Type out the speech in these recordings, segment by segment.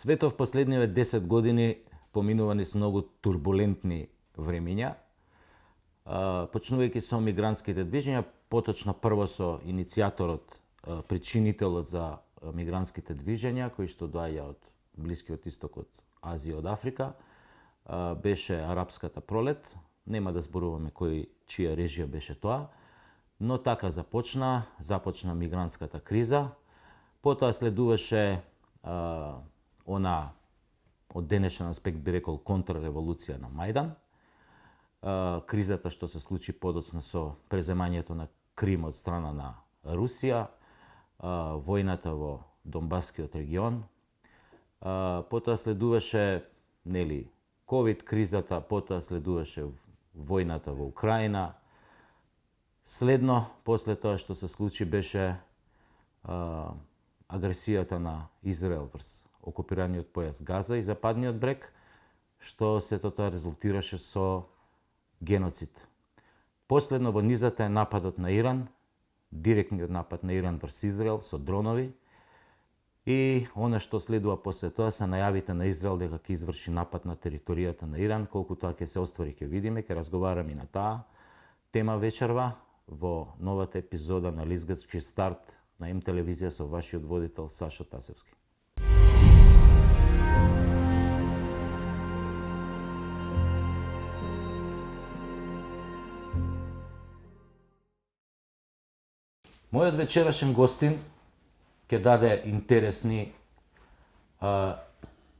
Светов последниве 10 години поминува низ многу турбулентни времиња, почнувајќи со мигрантските движења, поточно прво со иницијаторот, причинителот за мигрантските движења, кои што доаѓа од Блискиот исток, од Азија, од Африка, беше арапската пролет. Нема да зборуваме чија режија беше тоа, но така започна мигрантската криза. Потоа следуваше она, од денешен аспект би рекол, контрреволуција на Мајдан, кризата што се случи подоцна со преземањето на Крим од страна на Русија, војната во Донбаскиот регион, потоа следуваше ковид кризата, потоа следуваше војната во Украина. Следно, после тоа што се случи, беше агресијата на Израел врз окупираниот појас Газа и Западниот брег, што сето тоа резултираше со геноцид. Последно во низата е нападот на Иран, директниот напад на Иран врз Израел со дронови, и она што следува после тоа се најавите на Израел дека ќе изврши напад на територијата на Иран. Колку тоа ќе се оствари ќе видиме, ќе разговараме и на таа тема вечерва во новата епизода на Лизгачки старт на М телевизија со вашиот водител Сашо Тасевски. Мојот вечерашен гостин ќе даде интересни,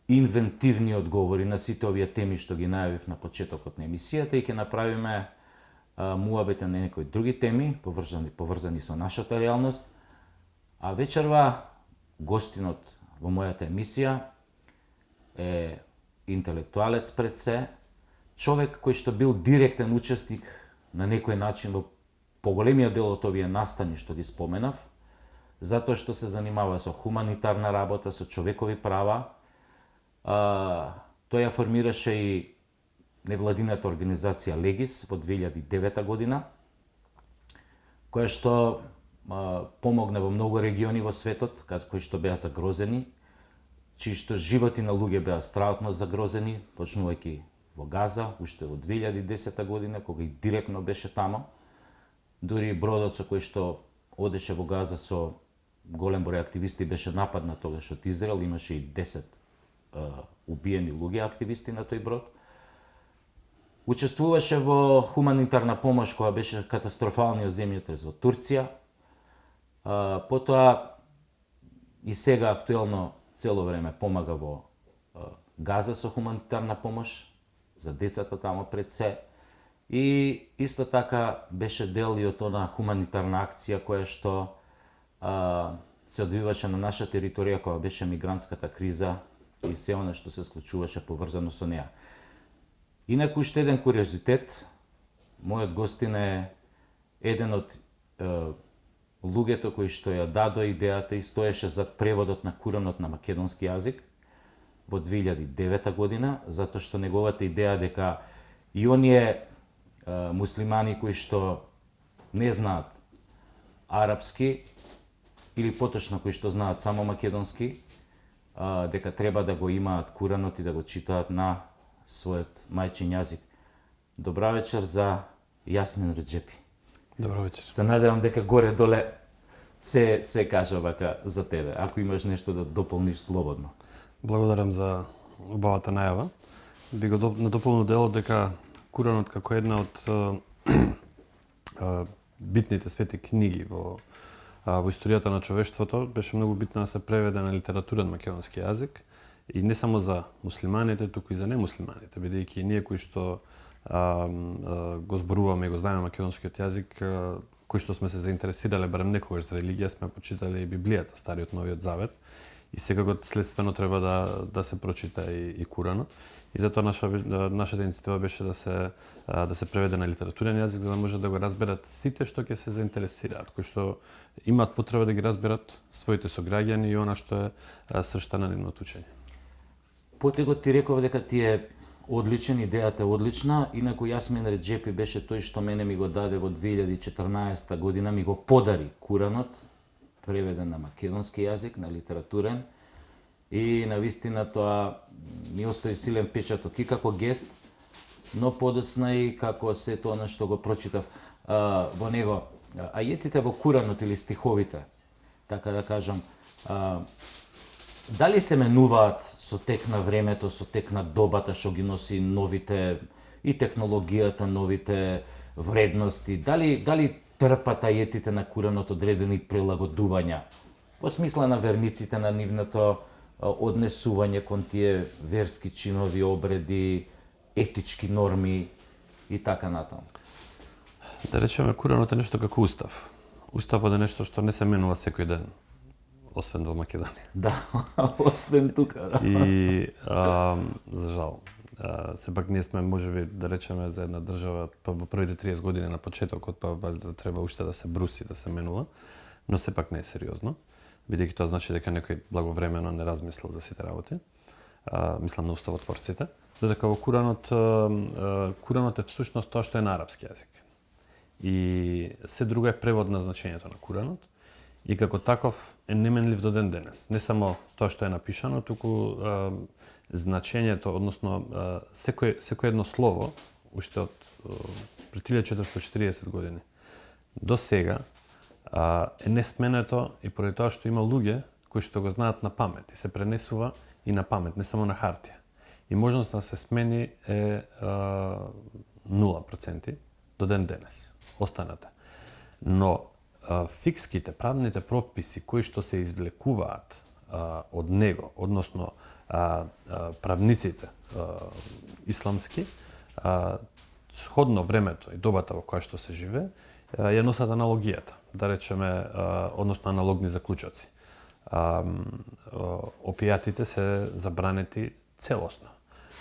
инвентивни одговори на сите овие теми што ги најавив на почетокот на емисијата и ќе направиме муабете на некои други теми, поврзани со нашата реалност. А вечерва гостинот во мојата емисија е интелектуалец пред се, човек кој што бил директен учесник на некој начин во поголемиот дел од овие настани што ги споменав, затоа што се занимава со хуманитарна работа, со човекови права. Тој ја формираше и невладината организација Легис во 2009 година, која што помогна во многу региони во светот, кои што беа загрозени, чии што животи на луѓе беа страутно загрозени, почнувајќи во Газа, уште во 2010 година, кога и директно беше тамо. Дури бродот со кој што одеше во Газа со голем број активисти беше нападнат тогаш од Израел, имаше и 10 убиени луѓе активисти на тој брод. Учествуваше во хуманитарна помош која беше катастрофалниот земјотрес во Турција. Потоа и сега актуелно цело време помага во Газа со хуманитарна помош за децата тамо пред се. И исто така беше дел и од она хуманитарна акција која што се одвиваше на наша територија кога беше мигрантската криза и се она што се случуваше поврзано со неа. Инаку уште еден куриозитет, мојот гостин е еден од луѓето кои што ја дадо идејата и стоеше зад преводот на Куранот на македонски јазик во 2009 година, затоа што неговата идеја дека и оние муслимани кои што не знаат арапски или поточно кои што знаат само македонски, дека треба да го имаат Куранот и да го читаат на својот мајчин јазик. Добра вечер за Јасмин Реджепи. Добро вечер. Се надевам дека горе-доле се кажа вака за тебе. Ако имаш нешто да дополниш, слободно. Благодарам за убавата најава. Би го надополнил делот дека Куранот како една од битните свети книги во историјата на човештвото беше многу битно да се преведе на литературен македонски јазик и не само за муслиманите, туку и за немуслиманите, бидејќи ние кои што го зборуваме и го знаеме македонскиот јазик, кои што сме се заинтересирале барем некогаш за религија, сме почитале и Библијата, Стариот Новиот Завет, и секако следствено треба да се прочита и Куранот. И затоа нашата иницијатива беше да се преведе на литературен јазик, за да може да го разберат сите што ќе се заинтересираат, кои што имаат потреба да ги разберат своите сограѓани и она што е сршта на нивното учење. Потегот ти реков дека ти е одличен, идејата е одлична, инаку Јасмин Реджепи беше тој што мене ми го даде во 2014 година, ми го подари Куранот, преведен на македонски јазик, на литературен. и навистина тоа ми остави силен печаток и како гест, но подоцна и како се тоа што го прочитав во него. Ајетите во Куранот или стиховите, така да кажам, дали се менуваат со тек на времето, со тек на добата што ги носи новите и технологијата, новите вредности, дали трпат ајетите на Куранот одредени прилагодувања во смисла на верниците, на нивното однесување кон тие верски чинови, обреди, етички норми и така натаму. Да речеме, Куранот е нешто како устав. Уставот е нешто што не се менува секој ден, освен во Македонија. Да, освен тука. Да. И, за жал, сепак ние сме, можеби, да речеме, за една држава во првите 30 години на почетокот, па да треба уште да се бруси, да се менува, но сепак не е сериозно, бидејќи тоа значи дека некој благовремено не размислил за сите работи. Мислам на уставотворците. Додека во Куранот е всушност тоа што е на арапски јазик. И се друго е превод на значењето на Куранот и како таков е неменлив до ден денес. Не само тоа што е напишано, туку значењето, односно секој едно слово, уште од пред 1440 години до сега е несменето и поради тоа што има луѓе кои што го знаат на памет и се пренесува и на памет, не само на хартија. И можност да се смени е 0% до ден денес. Останата. Но фикските, правните прописи кои што се извлекуваат од него, односно правниците исламски, сходно времето и добата во која што се живее, ја носат аналогијата, да речеме, односно аналогни заклучоци. Опијатите се забранети целосно,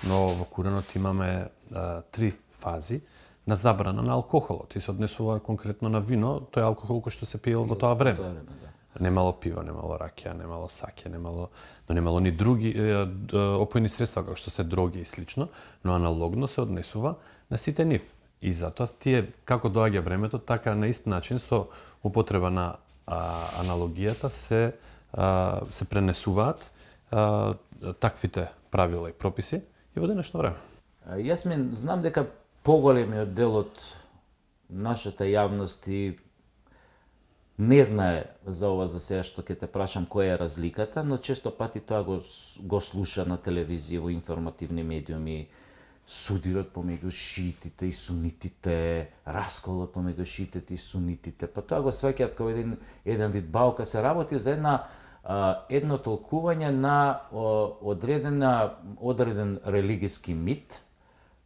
но во Куранот имаме 3 фази на забрана на алкохолот и се однесува конкретно на вино, тој алкохол кој што се пиел во тоа време. Немало пиво, немало ракија, немало саќе, но немало ни други опојни средства како што се дроги и слично, но аналогно се однесува на сите нив. И затоа тие, како доаѓа времето, така на ист начин со употреба на аналогијата се пренесуваат таквите правила и прописи и во денешно време. Јас знам дека поголемиот дел од нашата јавност и не знае за ова за сега што ќе те прашам која е разликата, но често пати тоа го слуша на телевизија, во информативни медиуми, судирот помеѓу шиитите и сунитите, расколот помеѓу шиитите и сунитите, па тоа го сваќаат како еден вид баука, се работи за едно толкување на одреден религиски мит,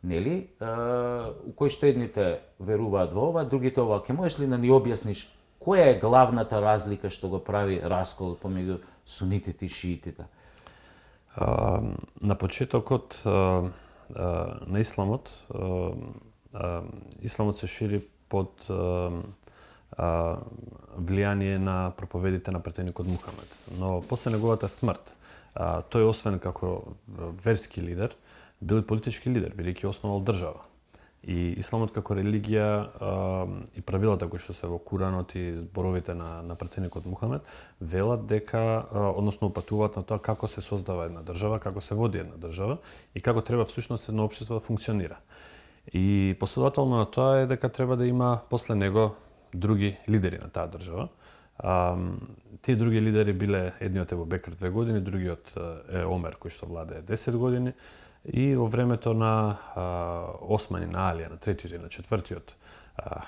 нели, у кој што едните веруваат во ова, другите ова. Ке можеш ли да ни објасниш која е главната разлика што го прави раскол помеѓу сунитите и шиитите? На почетокот на исламот, исламот се шири под влијание на проповедите на претеникот Мухамед. Но после неговата смрт, тој освен како верски лидер, бил и политички лидер, бидејќи основал држава. И исламот како религија и правилата кои што се во Куранот и зборовите на претеникот Мухамед велат дека, односно упатуваат на тоа како се создава една држава, како се води една држава и како треба всушност едно општество да функционира. И последователно на тоа е дека треба да има после него други лидери на таа држава. Тие други лидери биле, едниот е Ебу Бекр 2 години, другиот е Омер кој што владее 10 години. И во времето на Осман и на Алија, на третиот и на четвртиот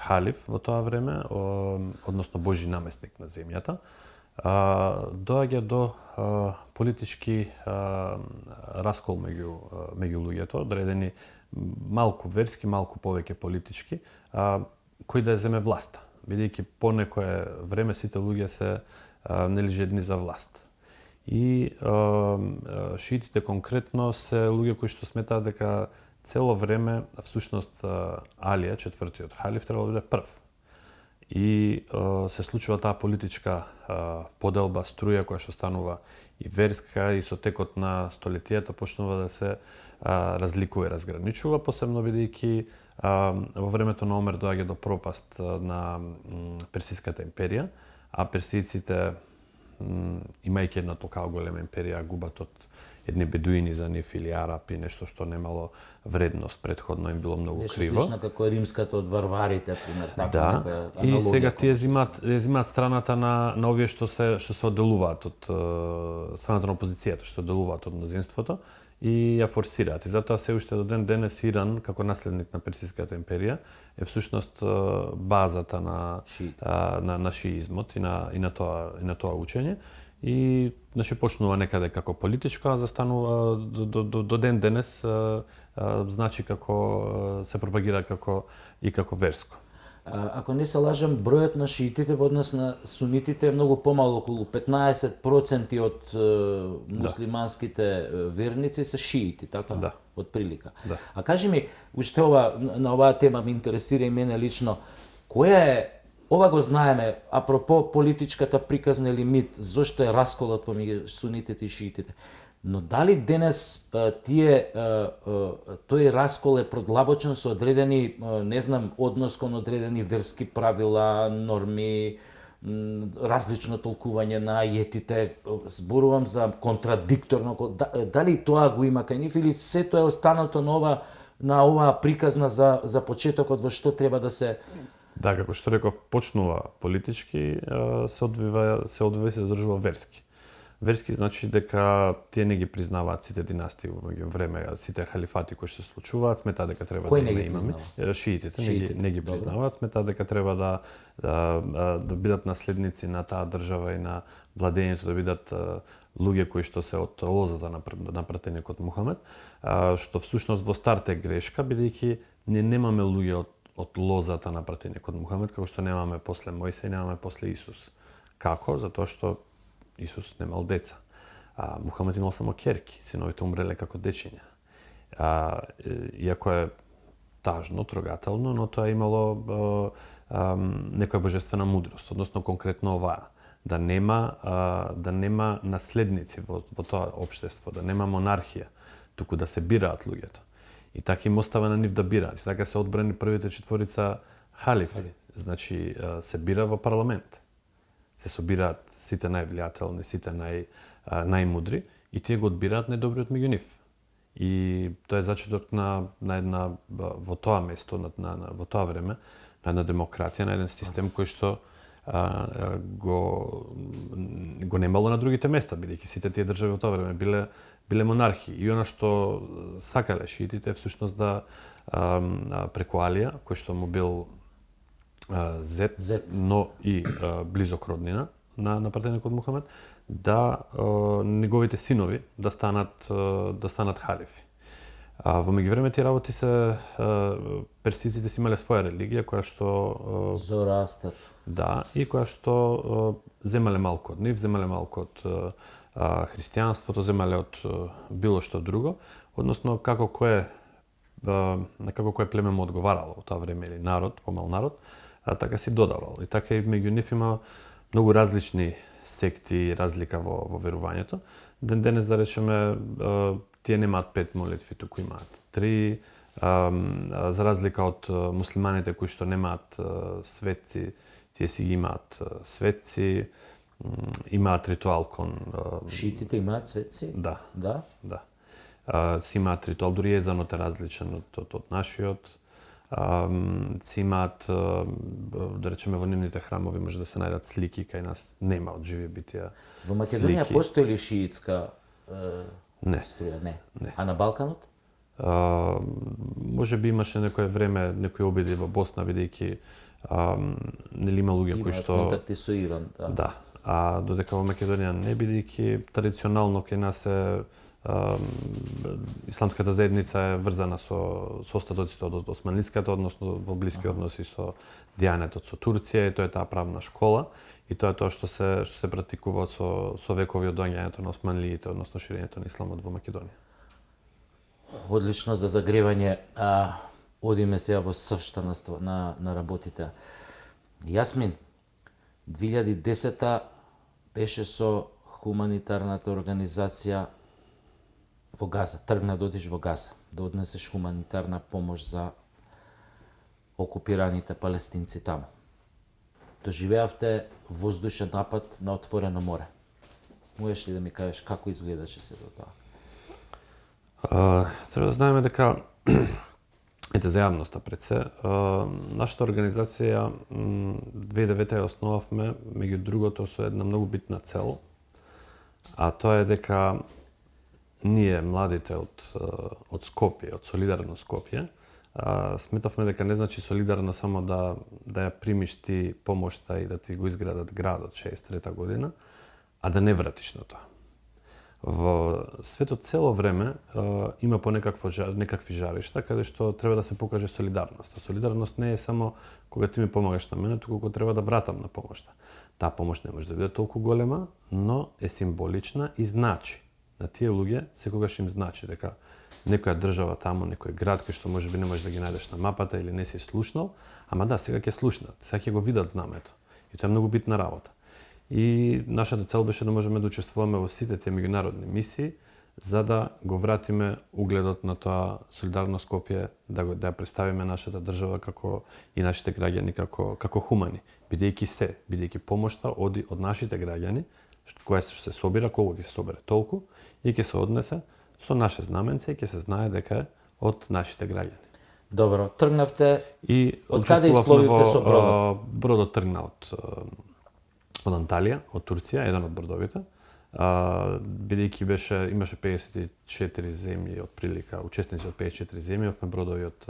халиф во тоа време, односно Божи наместник на земјата, доаѓа до политички раскол меѓу луѓето, одредени малку верски, малку повеќе политички, кој да ја земе власта, бидејќи по некое време сите луѓе се нели жедни за власт. И шиитите конкретно се луѓе кои што сметаат дека цело време, всушност Алија, четвртиот халиф, требало да биде прв. И се случува таа политичка поделба, струја која што станува и верска и со текот на столетијата почнува да се разликува и разграничува, посебно бидејќи во времето на Омер доаѓа до пропаст на Персиската империја, а персијците имајќи една толкава голема империја, губат од едни бедуини за нив или арапи, нешто што немало вредност предходно, им било многу Беше криво. слично како римската од варварите, пример, така Да, некоја и аналогија. сега тие земаат страната на овие што се одделуваат од страната на опозицијата, што се одделуваат од мнозинството и ја форсираат. И затоа се уште до ден денес Иран, како наследник на Персиската империја, е всушност базата на шиизмот и на тоа учење. И почнува некаде како политичко, а застанува до ден денес значи како се пропагира како верско. Ако не се лажам, бројот на шиитите во однос на сунитите е многу помал, околу 15% од муслиманските верници се шиити, така? Да. Од прилика. Да. А кажи ми, уште на оваа тема ме интересира и мене лично, која е, ова го знаеме, апропо политичката приказна или мит, зошто е расколот помеѓу сунитите и шиитите. Но дали денес тој раскол е продлабочен со одредени, не знам, однос кон одредени верски правила, норми, различно толкување на ајетите, зборувам за контрадикторно, дали тоа го има кај нив или сето е останато на оваа приказна за почетокот во што треба да се... Да, како што реков, почнува политички, се одвива и се задржува верски. Верски значи дека тие не ги признаваат сите династии во време, сите халифати кои што се случуваат, сметаат дека треба да имаме. Шиитите не ги признаваат, сметаат дека треба да бидат наследници на таа држава и на владењето, да бидат луѓе кои што се од лозата на пратеникот Мухамед, што всушност во старта е грешка, бидејќи немаме луѓе од лозата на пратеникот Мухамед, како што немаме после Мојсей, немаме после Исус. Како? Затоа што Исус немал деца. Мухамед имал само ќерки, синовите умреле како дечиња. Иако е тажно, трогателно, но тоа имало некоја божествена мудрост, односно конкретно оваа, да нема наследници во тоа општество, да нема монархија, туку да се бираат луѓето. И така им остава на нив да бираат. И така се одбрани првите четворица халифи. Значи, се бира во парламент. Се собираат сите највлијателни, сите најмудри и тие го одбираат најдобриот меѓу нив. И тоа е зачеток на една во тоа место, во тоа време, на една демократија, на еден систем кој што го немало на другите места, бидејќи сите тие држави во тоа време биле монархии. И она што сакале шиитите е всушност да преку Алија, кој што му бил зет, но и близок роднина на пратеникот Мухамед, да неговите синови да станат халифи. Во меѓувреме тие работи персиците си имале своја религија која што Зороастер. Да, и која што земале малку од нив, земале малку од христијанството, земале од било што друго, односно како кое племе му одговарало во тоа време или народ, помал народ, така си додавал. И така и меѓу нив има многу различни секти, разлика во верувањето. Ден денес, да речеме, тие немаат 5 молитви, туку имаат 3, за разлика од муслиманите кои што немаат светци, тие си имаат светци, имаат ритуал кон... Шиитите имаат светци? Да. Да? Да. Си имаат ритуал, дури езанот е различен од нашиот. Си имаат, да речеме, во нивните храмови може да се најдат слики, кај нас нема од живи битија. Во Македонија постои ли шиитска струја? Не. А на Балканот? Може би имаше некое време, некои обиди во Босна, бидејќи нели има луѓе кои што... контакти со Иран, да. Да. А додека во Македонија не, бидејќи традиционално кај нас е исламската заедница е врзана со остатоците од османлиската, односно во блиски односи со дијанетот со Турција, и тоа е таа правна школа, и тоа е тоа што се практикува со векови од доаѓањето на османлиите, односно ширењето на исламот во Македонија. Одлично за загревање. Одиме сега во сршта на работите. Јасмин, 2010 беше со хуманитарната организација во Газа. Тргна да одиш во Газа, да однесеш хуманитарна помош за окупираните палестинци таму. Доживеавте воздушен напад на отворено море. Можеш ли да ми кажеш како изгледаше се до тоа? Треба да знаеме дека ете за јавноста пред се, нашата организација 2009 ја основавме меѓу другото со една многу битна цел, а тоа е дека ние младите од Скопје, од Солидарно Скопје, сметавме дека не значи солидарно само да ја примиш ти помошта и да ти го изградат градот 63-та година, а да не вратиш на тоа. Во светот цело време има по некакви жаришта каде што треба да се покаже солидарност. А солидарност не е само кога ти ми помагаш на мене, туку кога треба да вратам на помошта. Таа помош не може да биде толку голема, но е символична и значи. На тие луѓе секогаш им значи дека некоја држава таму, некој град кој што можеби не можеш да ги најдеш на мапата или не си слушнал, ама да, сега ќе слушнат, сега ќе го видат знамето. И тоа е многу битна работа. И нашата цел беше да можеме да учествуваме во сите тие меѓународни мисии, за да го вратиме угледот на тоа солидарно Скопје, да ја представиме нашата држава како и нашите граѓани како хумани, бидејќи помошта оди од нашите граѓани, која се собира, колку ќе се собере толку, и ќе се однесе со наше знаменце и ќе се знае дека е од нашите граѓани. Добро, тргнавте И од каде испловивте со бродот? Бродот тргна од Анталија, од Турција, еден од бродовите, бидејќи имаше 54 земји од прилика, учесници од 54 земји, овме бродови од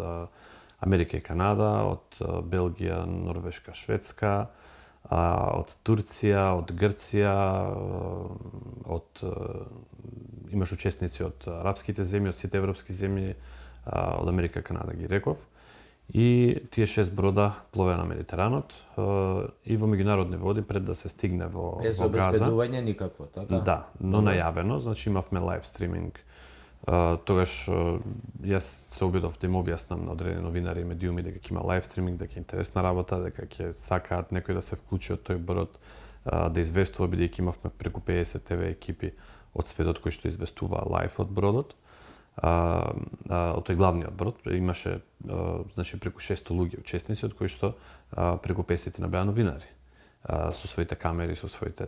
Америка и Канада, од Белгија, Норвешка, Шведска, од Турција, од Грција, имаш учесници од арапските земји, од сите европски земји, од Америка и Канада ги реков. И тие 6 брода пловеа на Медитеранот и во меѓународни води пред да се стигне во Без Газа. обезбедување никакво, така? Да, но најавено, значи имавме лайв стриминг. Тогаш јас се обидов да им објаснам на одредени новинари и медиуми дека ќе има лайв стриминг, дека е интересна работа, дека ќе сакаат некој да се вклучи од тој брод, да известува, бидејќи имавме преку 50 ТВ екипи од светот кои што известуваа лайв од бродот. Од тој главниот брод имаше значи преку 600 луѓе учесници, од кои што преку 50 беа новинари со своите камери, со своите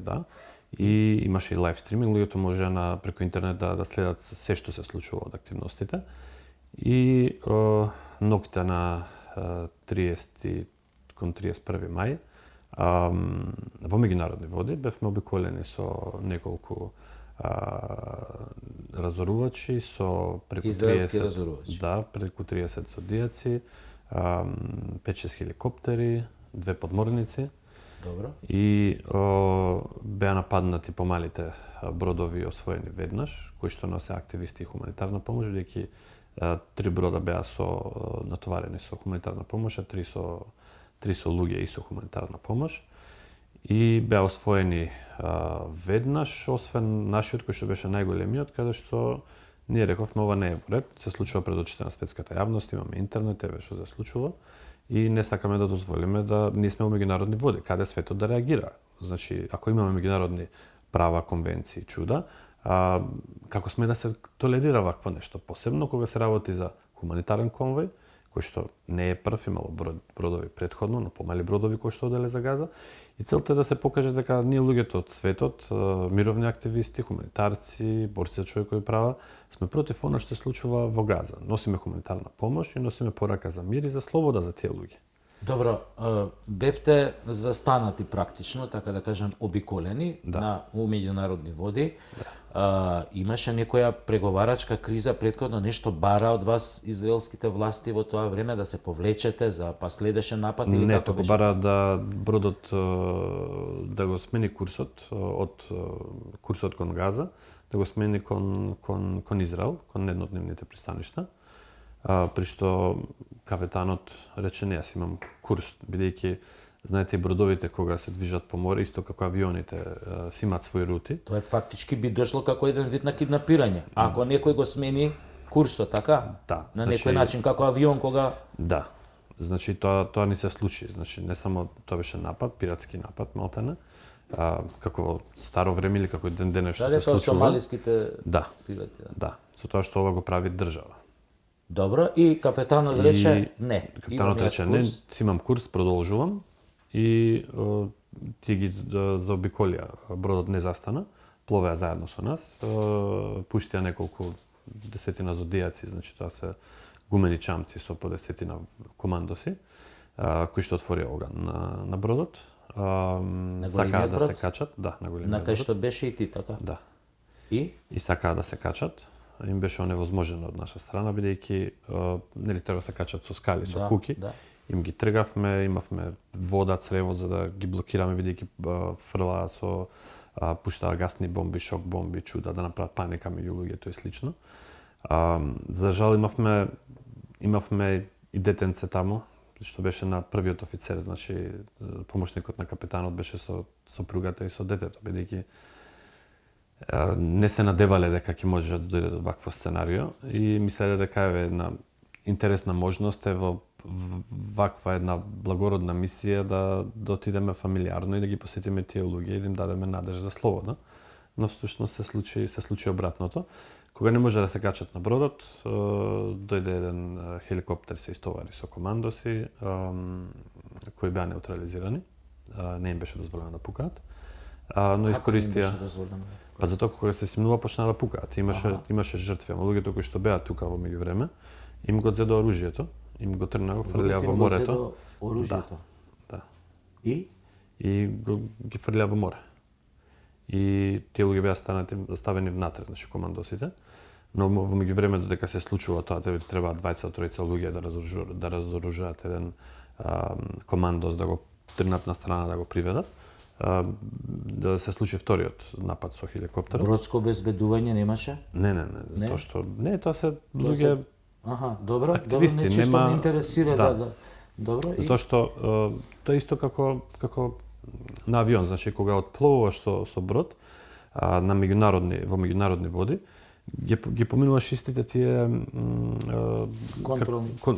и имаше и лайв стриминг, луѓето може преку интернет да следат се што се случува од активностите. И ноќта на 30 кон 31 мај во меѓународни води бевме обиколени со неколку разорувачи со преку Израелски 30 разорувачи. Да, преку 30 зодијаци, 5-6 хеликоптери, 2 подморници. Добро. И беа нападнати помалите бродови освоени веднаш, кои што носе активисти и хуманитарна помош, бидејќи 3 брода беа натоварени со хуманитарна помош, а 3 со луѓе и со хуманитарна помош. И беа освоени веднаш, освен нашиот кој што беше најголемиот, каде што ние рековме ова не е во ред, се случува пред очите на светската јавност, имаме интернет, еве што се случува и не сакаме да дозволиме да ние сме во меѓународни води, каде светот да реагира. Значи, ако имаме меѓународни права, конвенции, чуда, како сме да се толерира вакво нешто, посебно кога се работи за хуманитарен конвој, кој што не е прв, имало бродови предходно, но помали бродови кои што оделе за Газа. И целта е да се покаже дека ние луѓето од светот, мировни активисти, хуманитарци, борци за човекови права, сме против она што се случува во Газа. Носиме хуманитарна помош и носиме порака за мир и за слобода за тие луѓе. Добро, бевте застанати практично, така да кажам, обиколени у меѓународни води. Имаше некоја преговарачка криза претходно, нешто бара од вас израелските власти во тоа време да се повлечете па следеше напад или Не, како току беше? бара да бродот да го смени курсот од курсот кон Газа, да го смени кон Израел, кон еднодневните пристаништа. При што капетанот рече не, јас имам курс, бидејќи знаете и бродовите кога се движат по море, исто како авионите, си имаат своји рути. Тоа фактички би дошло како еден вид на киднапирање. Ако некој го смени курсот, така? Да, На значи- некој начин, како авион кога... Да. Значи тоа ни се случи. Значи не само тоа беше напад, пиратски напад, малтене, како во старо време или како ден денес што се тоа случува. сомалиските Да, пирати. да. Со тоа што ова го прави држава. Добро, и капетанот рече не. Капитанот имам јас рече не, курс. си имам курс, продолжувам и ти ги заобиколија, бродот не застана, пловеа заедно со нас, пуштија неколку десетина зодијаци, значи тоа се гумени чамци со по десетина командоси, кои што отворија оган на бродот. Сакаа да се качат, да, на големиот На кај брод. што беше и ти, така? Да. И? И сакаа да се качат. Им беше оневозможено од наша страна, бидејќи нели треба да се качат со скали, со Да, куки. да. Им ги тргавме, имавме вода, црево за да ги блокираме, бидејќи фрлаа со пуштаа гасни бомби, шок бомби, чуда да направат паника меѓу луѓето и слично. За жал имавме и детенце таму, што беше на првиот офицер, значи помошникот на капетанот беше со сопругата и со детето, бидејќи не се надевале дека ќе може да дојде до вакво сценарио и мислеле дека е една интересна можност во ваква една благородна мисија да отидеме фамилиарно и да ги посетиме тие луѓе и да им дадеме надеж за слобода. Но всушност се случи обратното. Кога не може да се качат на бродот, дојде еден хеликоптер, се истовари со командоси, кои беа неутрализирани. Не им беше дозволено да пукаат. Но искористија... Па затоа кога се симнува почна да пукаат. Имаше жртви, ама луѓето кои што беа тука во меѓувреме, им го зедо оружјето, им го тргна, го фрлија во морето. Оружјето. Да. И? И ги фрлија во море. И тие луѓе беа ставени внатре, значи командосите. Но во меѓувреме додека се случува тоа, треба 20-тројца луѓе да разоружаат еден командос, да го тргнат на страна, да го приведат. Да се случи вториот напад со хеликоптерот. Бродско обезбедување немаше? Не, затоа што тоа се луѓе добро, активисти, нечисто нема ме интересира, да. Добро. Затоа што тоа е исто како на авион, значи кога отпловуваш со брод во меѓународни води, ги поминуваш истите тие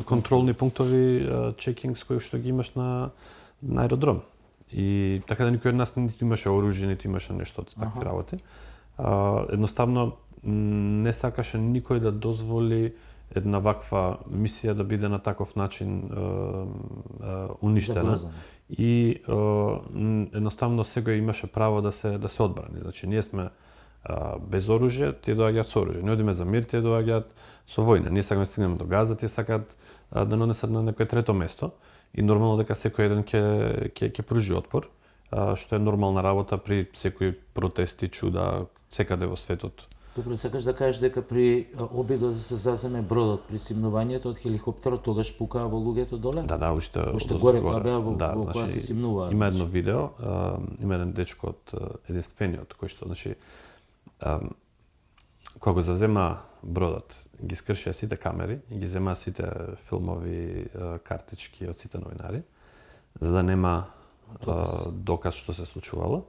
контролни пунктови, чекинг кои што ги имаш на аеродром. И така да никој од нас ниту имаше оружје, ниту имаше нешто од такви работи. Едноставно не сакаше никој да дозволи една ваква мисија да биде на таков начин уништена. И едноставно секој имаше право да се одбрани. Значи ние сме без оружје, тие доаѓаат со оружје. Не одиме за мир, тие доаѓаат со војна. Ние сакаме да стигнеме до Газа, тие сакаат да нанесат на некое трето место. И нормално дека секој еден ќе пружи отпор, што е нормална работа при секои протести, чуда, секаде во светот. Добро, сакаш да кажеш дека при обидот да се заземе бродот, при симнувањето од хеликоптерот, тогаш пукаа во луѓето доле? Да, уште горе, беа во која се симнуваа. Има едно видео, има еден дечко од единствениот, кој што, значи, кога го завзема бродот, ги скршија сите камери и ги зема сите филмови картички од сите новинари, за да нема доказ што се случувало.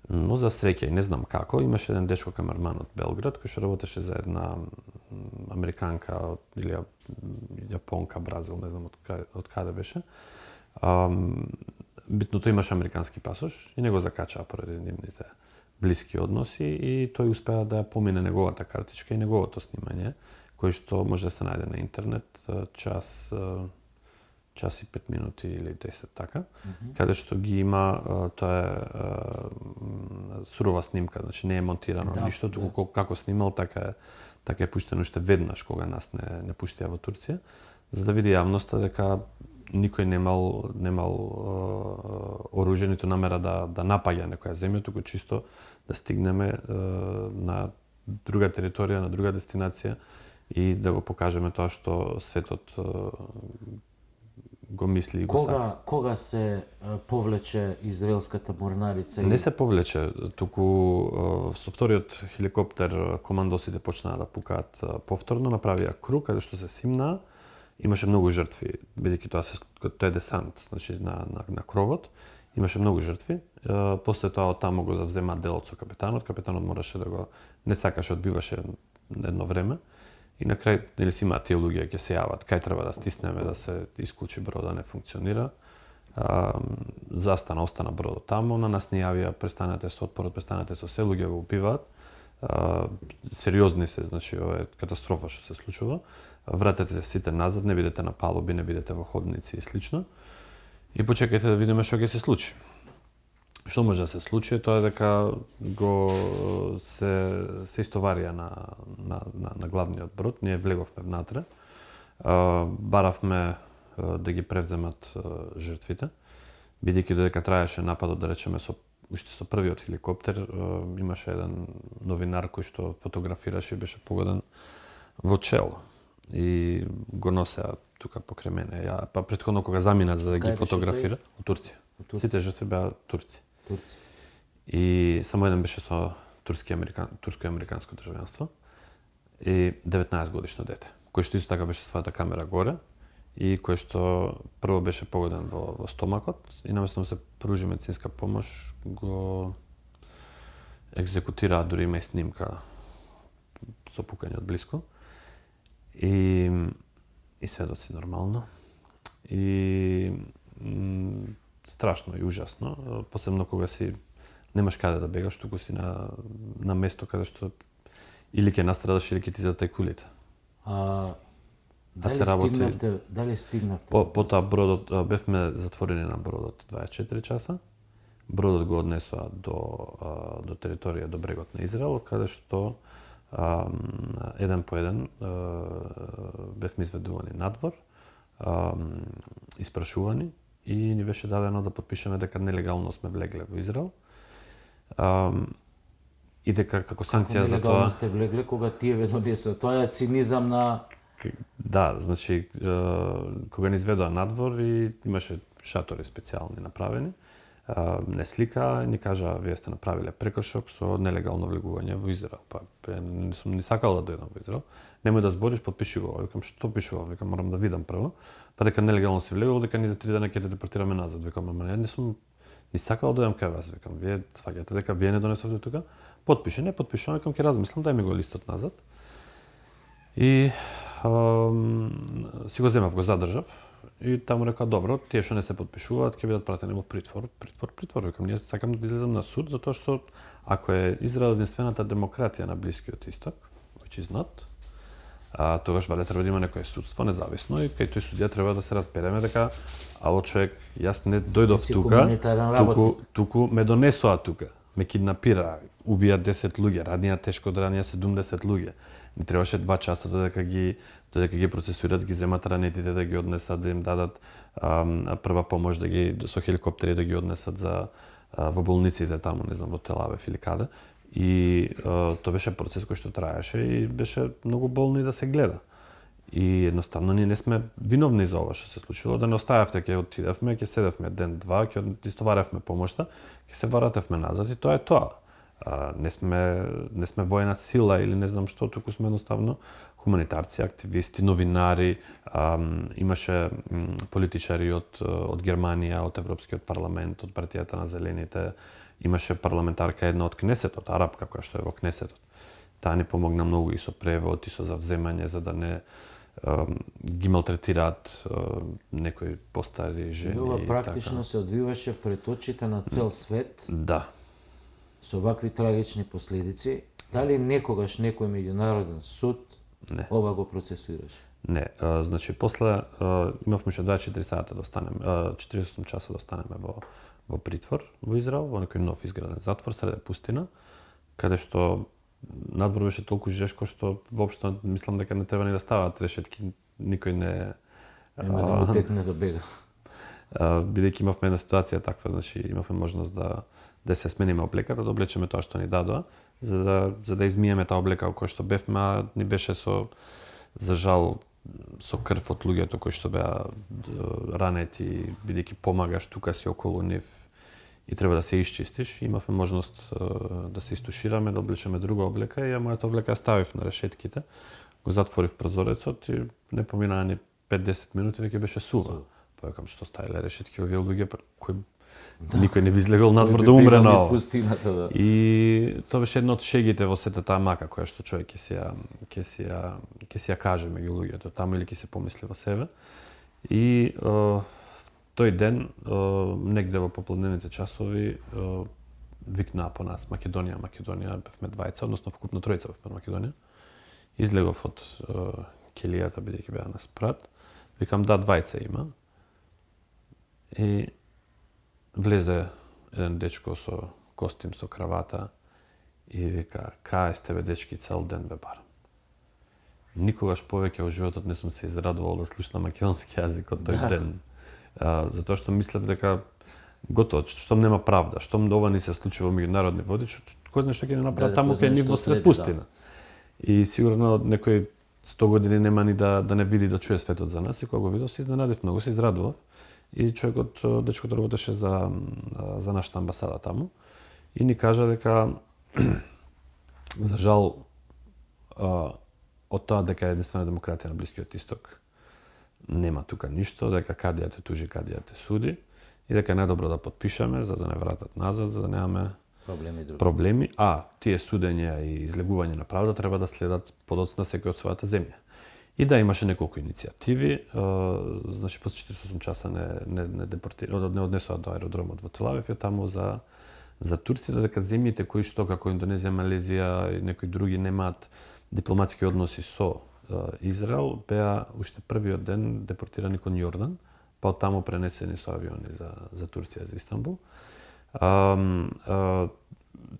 Но за среќа, и не знам како, имаше еден дечко камерман од Белград кој што работеше за една американка или јапонка, Бразил, не знам од каде беше. Битното имаше американски пасош и не го закачаа поради нивните блиски односи и тој успеа да помине неговата картичка и неговото снимање, кој што може да се најде на интернет, час и 5 минути или 10 така, каде што ги има, тоа е сурова снимка, значи не е монтирано ништо, туку како снимал, така е пуштено уште веднаш кога нас не пуштија во Турција, за да види јавноста дека никој немал оружје, ниту намера да напаѓа некоја земја, туку чисто да стигнеме на друга територија, на друга дестинација и да го покажеме тоа што светот го мисли и го сака. Кога се повлече израелската морнарица? Не се повлече, туку со вториот хеликоптер командосите почнаа да пукаат повторно, направија круг каде што се симнаа. Имаше многу жртви, бидејќи тоа е десант, значи на кровот. Имаше многу жртви. После тоа од таму го завзема делот со капетанот. Капетанот мораше да го не сакаше, одбиваше едно време. И на крај, нели си има тие луѓе ќе се јават, кај треба да стиснеме да се исклучи брода, не функционира. Остана бродот таму, на нас не јавија, престанете со отпорот, престанете со се, луѓе го убиваат. Сериозни се, значи ова е катастрофа што се случува. Вратете се сите назад, не бидете на палуби, не бидете во ходници и слично. И почекајте да видиме што ќе се случи. Што може да се случи тоа е дека се истоварија на главниот брод, ние влеговме внатре, баравме да ги превземат жртвите, бидејќи додека траеше нападот, да речеме, уште со првиот хеликоптер, имаше еден новинар кој што фотографираше и беше погоден во чело. И го носеа тука покрај мене. Па претходно кога замина за да ги фотографира, од Турција. Сите жртви беа турци. И само еден беше со турско и американско државјанство и 19 годишно дете, кој што исто така беше својата камера горе и кој што прво беше погоден во стомакот и наместо да се пружи медицинска помош, го екзекутираа, дури има и снимка со пукање од блиску. И сведоци нормално. И страшно и ужасно, посебно кога си немаш каде да бегаш, туку си на место каде што или ќе настрадаш или ќе ти затајкулите. Дали стигнавте? Потоа бродот, бевме затворени на бродот 24 часа. Бродот го однесоа до територија, до брегот на Израел, каде што еден по еден бевме изведувани надвор, испрашувани и ни беше дадено да потпишеме дека нелегално сме влегле во Израел. И дека како санкција за тоа... Нелегално сте влегле кога тие ве донесоа. Тоа е цинизам на... Да, значи, кога ни изведоа надвор и имаше шатори специјални направени, не слика, ни кажа, вие сте направиле прекршок со нелегално влегување во Израел. Па не сум ни сакал да дојдам во Израел. Немој да збориш, потпиши го. Викам, што пишува? Викам, морам да видам прво. Па дека нелегално си влегувал, дека ни за 3 дена ќе те депортираме назад. Викам, ама не сум ни сакал да дојдам кај вас. Викам, вие сваќате дека вие не донесовте тука? Потпиши, не потпишувам, викам, ќе размислам, дај ми го листот назад. И си го земав, го задржав и таму рекоа, добро, тие што не се потпишуваат ќе бидат пратени во притвор. Притвор, викам, ние сакам да излезам на суд, затоа што ако е Израел единствената демократија на Блискиот Исток, which is not, тогаш вале треба да има некое судство независно и кај тој судија треба да се разбереме дека ало човек, јас не дојдов тука, туку ме донесоа тука, ме киднапираа, убија 10 луѓе, раднија тешко, ранија 70 луѓе. Ни требаше 2 часа додека ги процесуират, ги земат ранетите, да ги однесат, да им дадат прва помош, со хеликоптери да ги однесат во болниците таму, не знам, во Телавев или каде. И тоа беше процес кој што траеше и беше многу болно и да се гледа. И едноставно ние не сме виновни за ова што се случило, да не остававте, ќе отидевме, ќе седевме ден-два, ќе истоваревме помошта, ќе се вратевме назад и тоа е тоа. Не сме воена сила или не знам што, туку сме едноставно хуманитарци, активисти, новинари, имаше политичари од Германија, од Европскиот парламент, од партијата на Зелените, имаше парламентарка една од Кнесетот, арапка која што е во Кнесетот. Таа ни помогна многу и со превод, и со завземање за да не ги малтретираат некои постари жени. Ова практично се одвиваше пред очите на цел свет. Да. Со вакви трагични последици, дали некогаш некој меѓународен суд ова го процесуираше? Не, значи после имавме уште 24 сата да останеме, 48 часа да останеме во притвор во Израел, во некој нов изграден затвор среде пустина, каде што надвор беше толку жешко што воопшто мислам дека не треба ни да стават решетки, никој не нема да му текне да бега. Бидејќи имавме една ситуација таква, значи имавме можност да се смениме облеката, да облечеме тоа што ни дадоа, за да измиеме таа облека во која што бевме, а ни беше за жал со крв од луѓето кои што беа ранети, бидејќи помагаш, тука си околу нив и треба да се исчистиш. Имавме можност да се истушираме, да облечеме друга облека и мојата облека ја ставив на решетките, го затворив прозорецот и не поминаа ни 5-10 минути веќе беше сува. Па викам, што ставиле решетки овие луѓе, кој никој не би излегол надвор да умре на ова. И тоа беше едно од шегите во сета таа мака која што човек ќе си ја каже меѓу луѓето таму или ќе се помисли во себе. И тој ден негде во попладневните часови викнаа по нас Македонија, бевме двајца, односно вкупно тројца бевме од Македонија. Излегов од келијата бидејќи беа нас прат. Викам да, двајца има. И влезе еден дечко со костим со кравата и вика: "Кај сте бе дечки, цел ден бе барам." Никогаш повеќе во животот не сум се израдувал да слушнам македонски јазик од тој ден. Затоа што мислев дека готово, штом нема правда, штом ова ни се случи во меѓународни води, кој знае што ќе ни направи таму кај нив во сред пустина. И сигурно некој 100 години нема ни да не види, да чуе светот за нас, и кога го видов се изненадив, многу се израдував. И човекот, дечкото работеше за нашата амбасада таму и ни кажа дека за жал од тоа дека е единствена демократија на Блискиот Исток нема тука ништо, дека кадија те тужи, кадија те суди и дека е најдобро да подпишеме за да не вратат назад, за да немаме проблеми, а тие судења и излегување на правда треба да следат подоцна секој од својата земја. И да, имаше неколку иницијативи, значи после 48 часа не однесоа до аеродромот во Тел Авив, таму за Турција, дека земјите кои што како Индонезија, Малезија и некои други немаат дипломатски односи со Израел, беа уште првиот ден депортирани кон Јордан, па од таму пренесени со авиони за Турција, за Истанбул.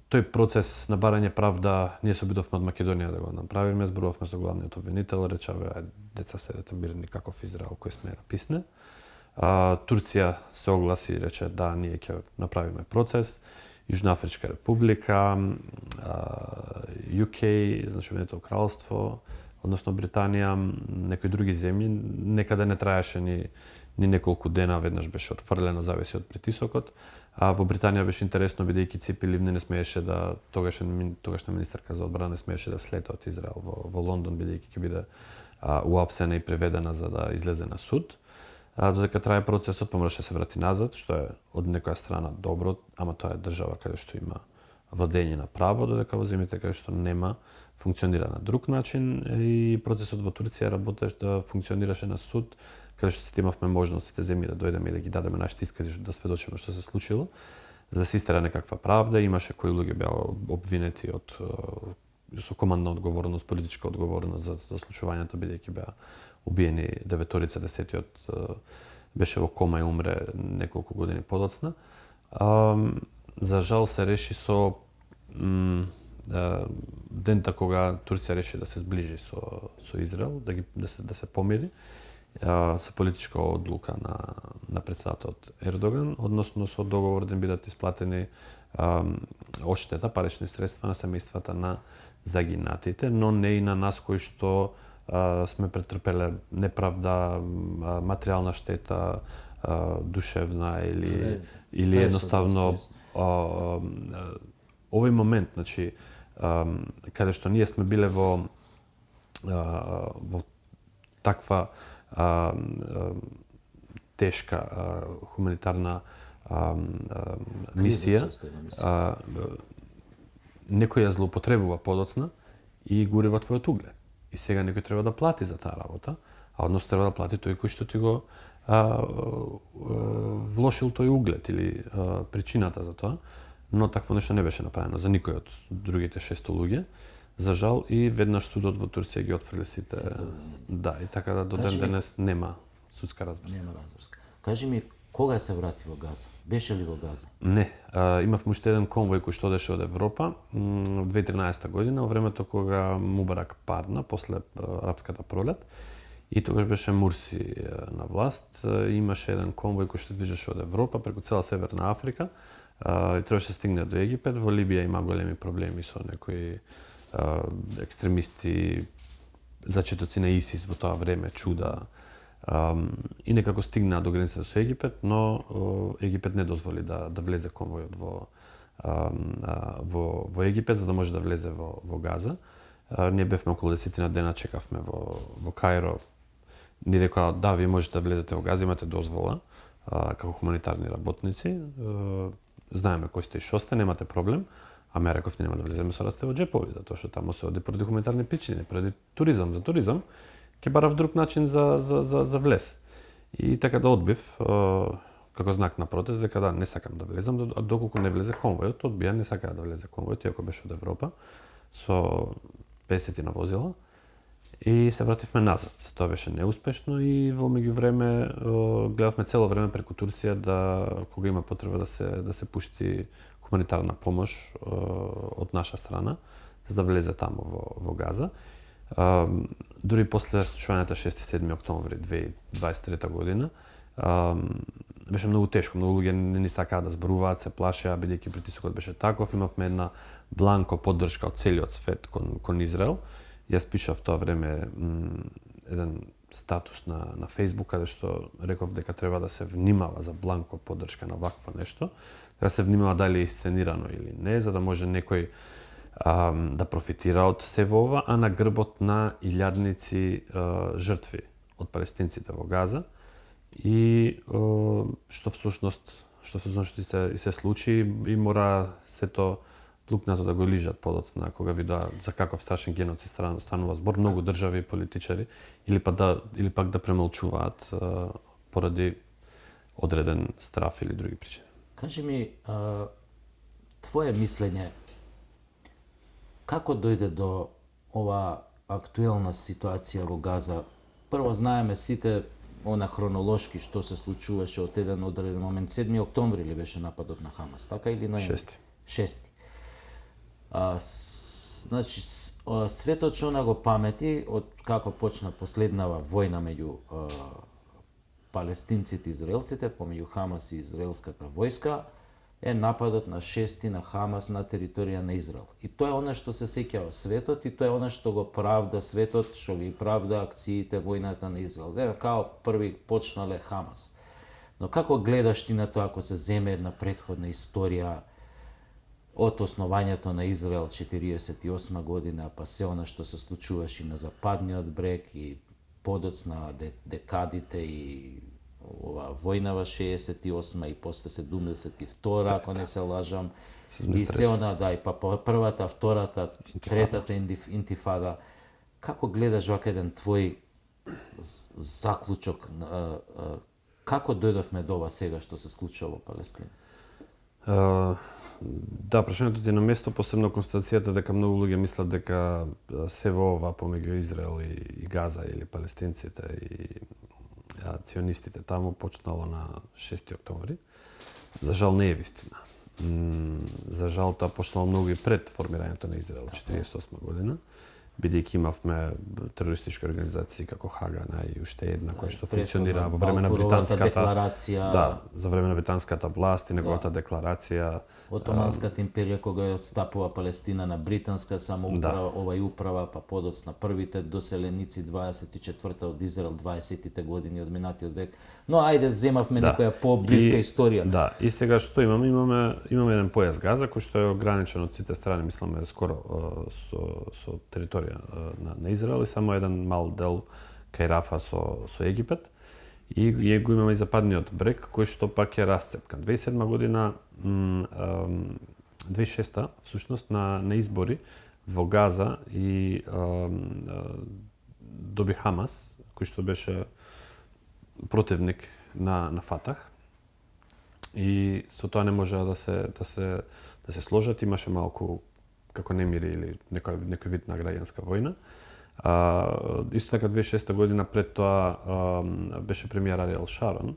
Тој процес на барање правда, ние се обидовме од Македонија да го направиме, зборувавме со главниот обвинител, речеве: "Деца, седете мирни, каков Израел, кој смее да писне." Турција се огласи и рече: "Да, ние ќе направиме процес." Јужноафричка република, UK, значи Обединетото кралство, односно Британија, некои други земји, некаде не траеше ни неколку дена, веднаш беше отфрлено, зависи од притисокот. Во Британија беше интересно, бидејќи Ципи Ливни не смееше да, тогашна министерка за одбрана не смееше да слета од Израел во Лондон, бидејќи ќе биде уапсена и преведена за да излезе на суд. Додека трае процесот, помораше да се врати назад, што е од некоја страна добро, ама тоа е држава каде што има владење на право, додека во земјите каде што нема, функционира на друг начин, и процесот во Турција работеше да функционираше на суд, каде што сите имавме можност сите земји да дојдеме и да ги дадеме нашите искази, да сведочиме што се случило, за да се истера некаква правда. Имаше кои луѓе беа обвинети со командна одговорност, политичка одговорност за случувањето, бидејќи беа убиени 9-торица, 10-тиот беше во кома и умре неколку години подоцна. За жал се реши со дента кога Турција реши да се зближи со Израел, да се помири, со политичка одлука на председателот Ердоган, односно со договор да им бидат исплатени одштета, парични средства на семејствата на загинатите, но не и на нас кои што сме претрпеле неправда, материјална штета, душевна или едноставно овој момент, значи каде што ние сме биле во таква тешка хуманитарна мисија, некој ја злоупотребува подоцна и гури во твојот углед. И сега некој треба да плати за таа работа, а односно треба да плати тој кој што ти го влошил тој углед или причината за тоа, но такво нешто не беше направено за никој од другите 600 луѓе. За жал, и веднаш судот во Турција ги отфрли сите. Да, и така да до ден денес нема судска разврска. Нема разврска. Кажи ми, кога се врати во Газа? Беше ли во Газа? Не, имавме уште еден конвој кој што одеше од Европа во 2013 година, во времето кога Мубарак падна после арапската пролет, и тогаш беше Мурси на власт. Имаше еден конвој кој што движеше од Европа преку цела Северна Африка и требаше да стигне до Египет. Во Либија има големи проблеми со некои екстремисти, зачетоци на ИСИС во тоа време, чуда. И некако стигна до границата со Египет, но Египет не дозволи да влезе конвојот во Египет, за да може да влезе во Газа. Ние бевме околу 10 дена, чекавме во Кајро. Ни рекоа: "Да, вие можете да влезете во Газа, имате дозвола како хуманитарни работници. Знаеме кој сте и што сте, немате проблем." Ама ја реков: "Нема да влеземе со расте во џепови, затоа што таму се оди поради хуманитарни причини, поради туризам. За туризам ќе барав друг начин за влез." И така да одбив, како знак на протест, дека да, не сакам да влезам, доколку не влезе конвојот. Одбија, не сакаа да влезе конвојот, иако беше од Европа, со 50 на возила. и се вративме назад. Тоа беше неуспешно и во меѓувреме гледавме цело време преку Турција да кога има потреба да се пушти хуманитарна помош од наша страна за да влезе таму во Газа. Дури после случувањата 6-7 октомври 2023 година беше многу тешко, многу луѓе не сакаа да зборуваат, се плашеа бидејќи притисокот беше таков, имавме една бланко поддршка од целиот свет кон Израел. Јас пишав тоа време еден статус на Facebook каде што реков дека треба да се внимава за бланко поддршка на вакво нешто, да се внимава дали е исценирано или не, за да може некој да профитира од се во ова, а на грбот на илјадници жртви од палестинците во Газа и што всушност се случи и мора сето плукнато да го лижат подоцна кога видоа за каков страшен геноцид станува збор. Многу држави и политичари или пак да премолчуваат поради одреден страф или други причини. Кажи ми, твое мислење, како дојде до ова актуелна ситуација во Газа? Прво знаеме сите она хронолошки што се случуваше од еден одреден момент. 7 октомври ли беше нападот на Хамас, така или ноември? 6. Значи, светот што на го памети од како почна последнава војна меѓу палестинците и израелците, помеѓу Хамас и израелската војска, е нападот на 6 на Хамас на територија на Израел. И тоа е она што се сеќава светот и тоа е она што го правда светот, што ги правда акциите, војната на Израел. Дека као први почнале Хамас. Но како гледаш ти на тоа ако се земе една претходна историја од основањето на Израел 48 година, па се она што се случуваше на западниот брег и подоцна декадите и ова војнава 68 и после 72 ако не се лажам, и се она и па првата, втората, третата интифада. Како гледаш вака еден твој заклучок, како дојдовме до ова сега што се случува во Палестина? Да, прашањето ти е на место, посебно констатацијата дека многу луѓе мислат дека се во ова помеѓу Израел и Газа или палестинците и ционистите таму почнало на 6 октомври. За жал не е вистина. За жал тоа почнало многу и пред формирањето на Израел 48 година, бидејќи имавме терористички организации како Хагана и уште една која што функционира во време на британската декларација. Да, за време на британската власт и неговата декларација. Отоманската империја кога ја отстапува Палестина на британска самоуправа, овај управа, па подоцна првите доселеници 24-та од Израел 20-тите години од минатиот век. Но ајде земавме некоја поблиска историја. Да, и сега што имаме? Имаме еден појас Газа кој што е ограничен од сите страни, мисламе скоро со територија на Израел и само еден мал дел кај Рафа со Египет. И го имаме и западниот брег, кој што пак е расцепкан. 2007 година, 2006 всушност на избори во Газа и доби Хамас, кој што беше противник на Фатах. И со тоа не можеа да се сложат, имаше малку како немири или некој вид на граѓанска војна. Исто така 2006 година пред тоа беше премиер Ариел Шарон,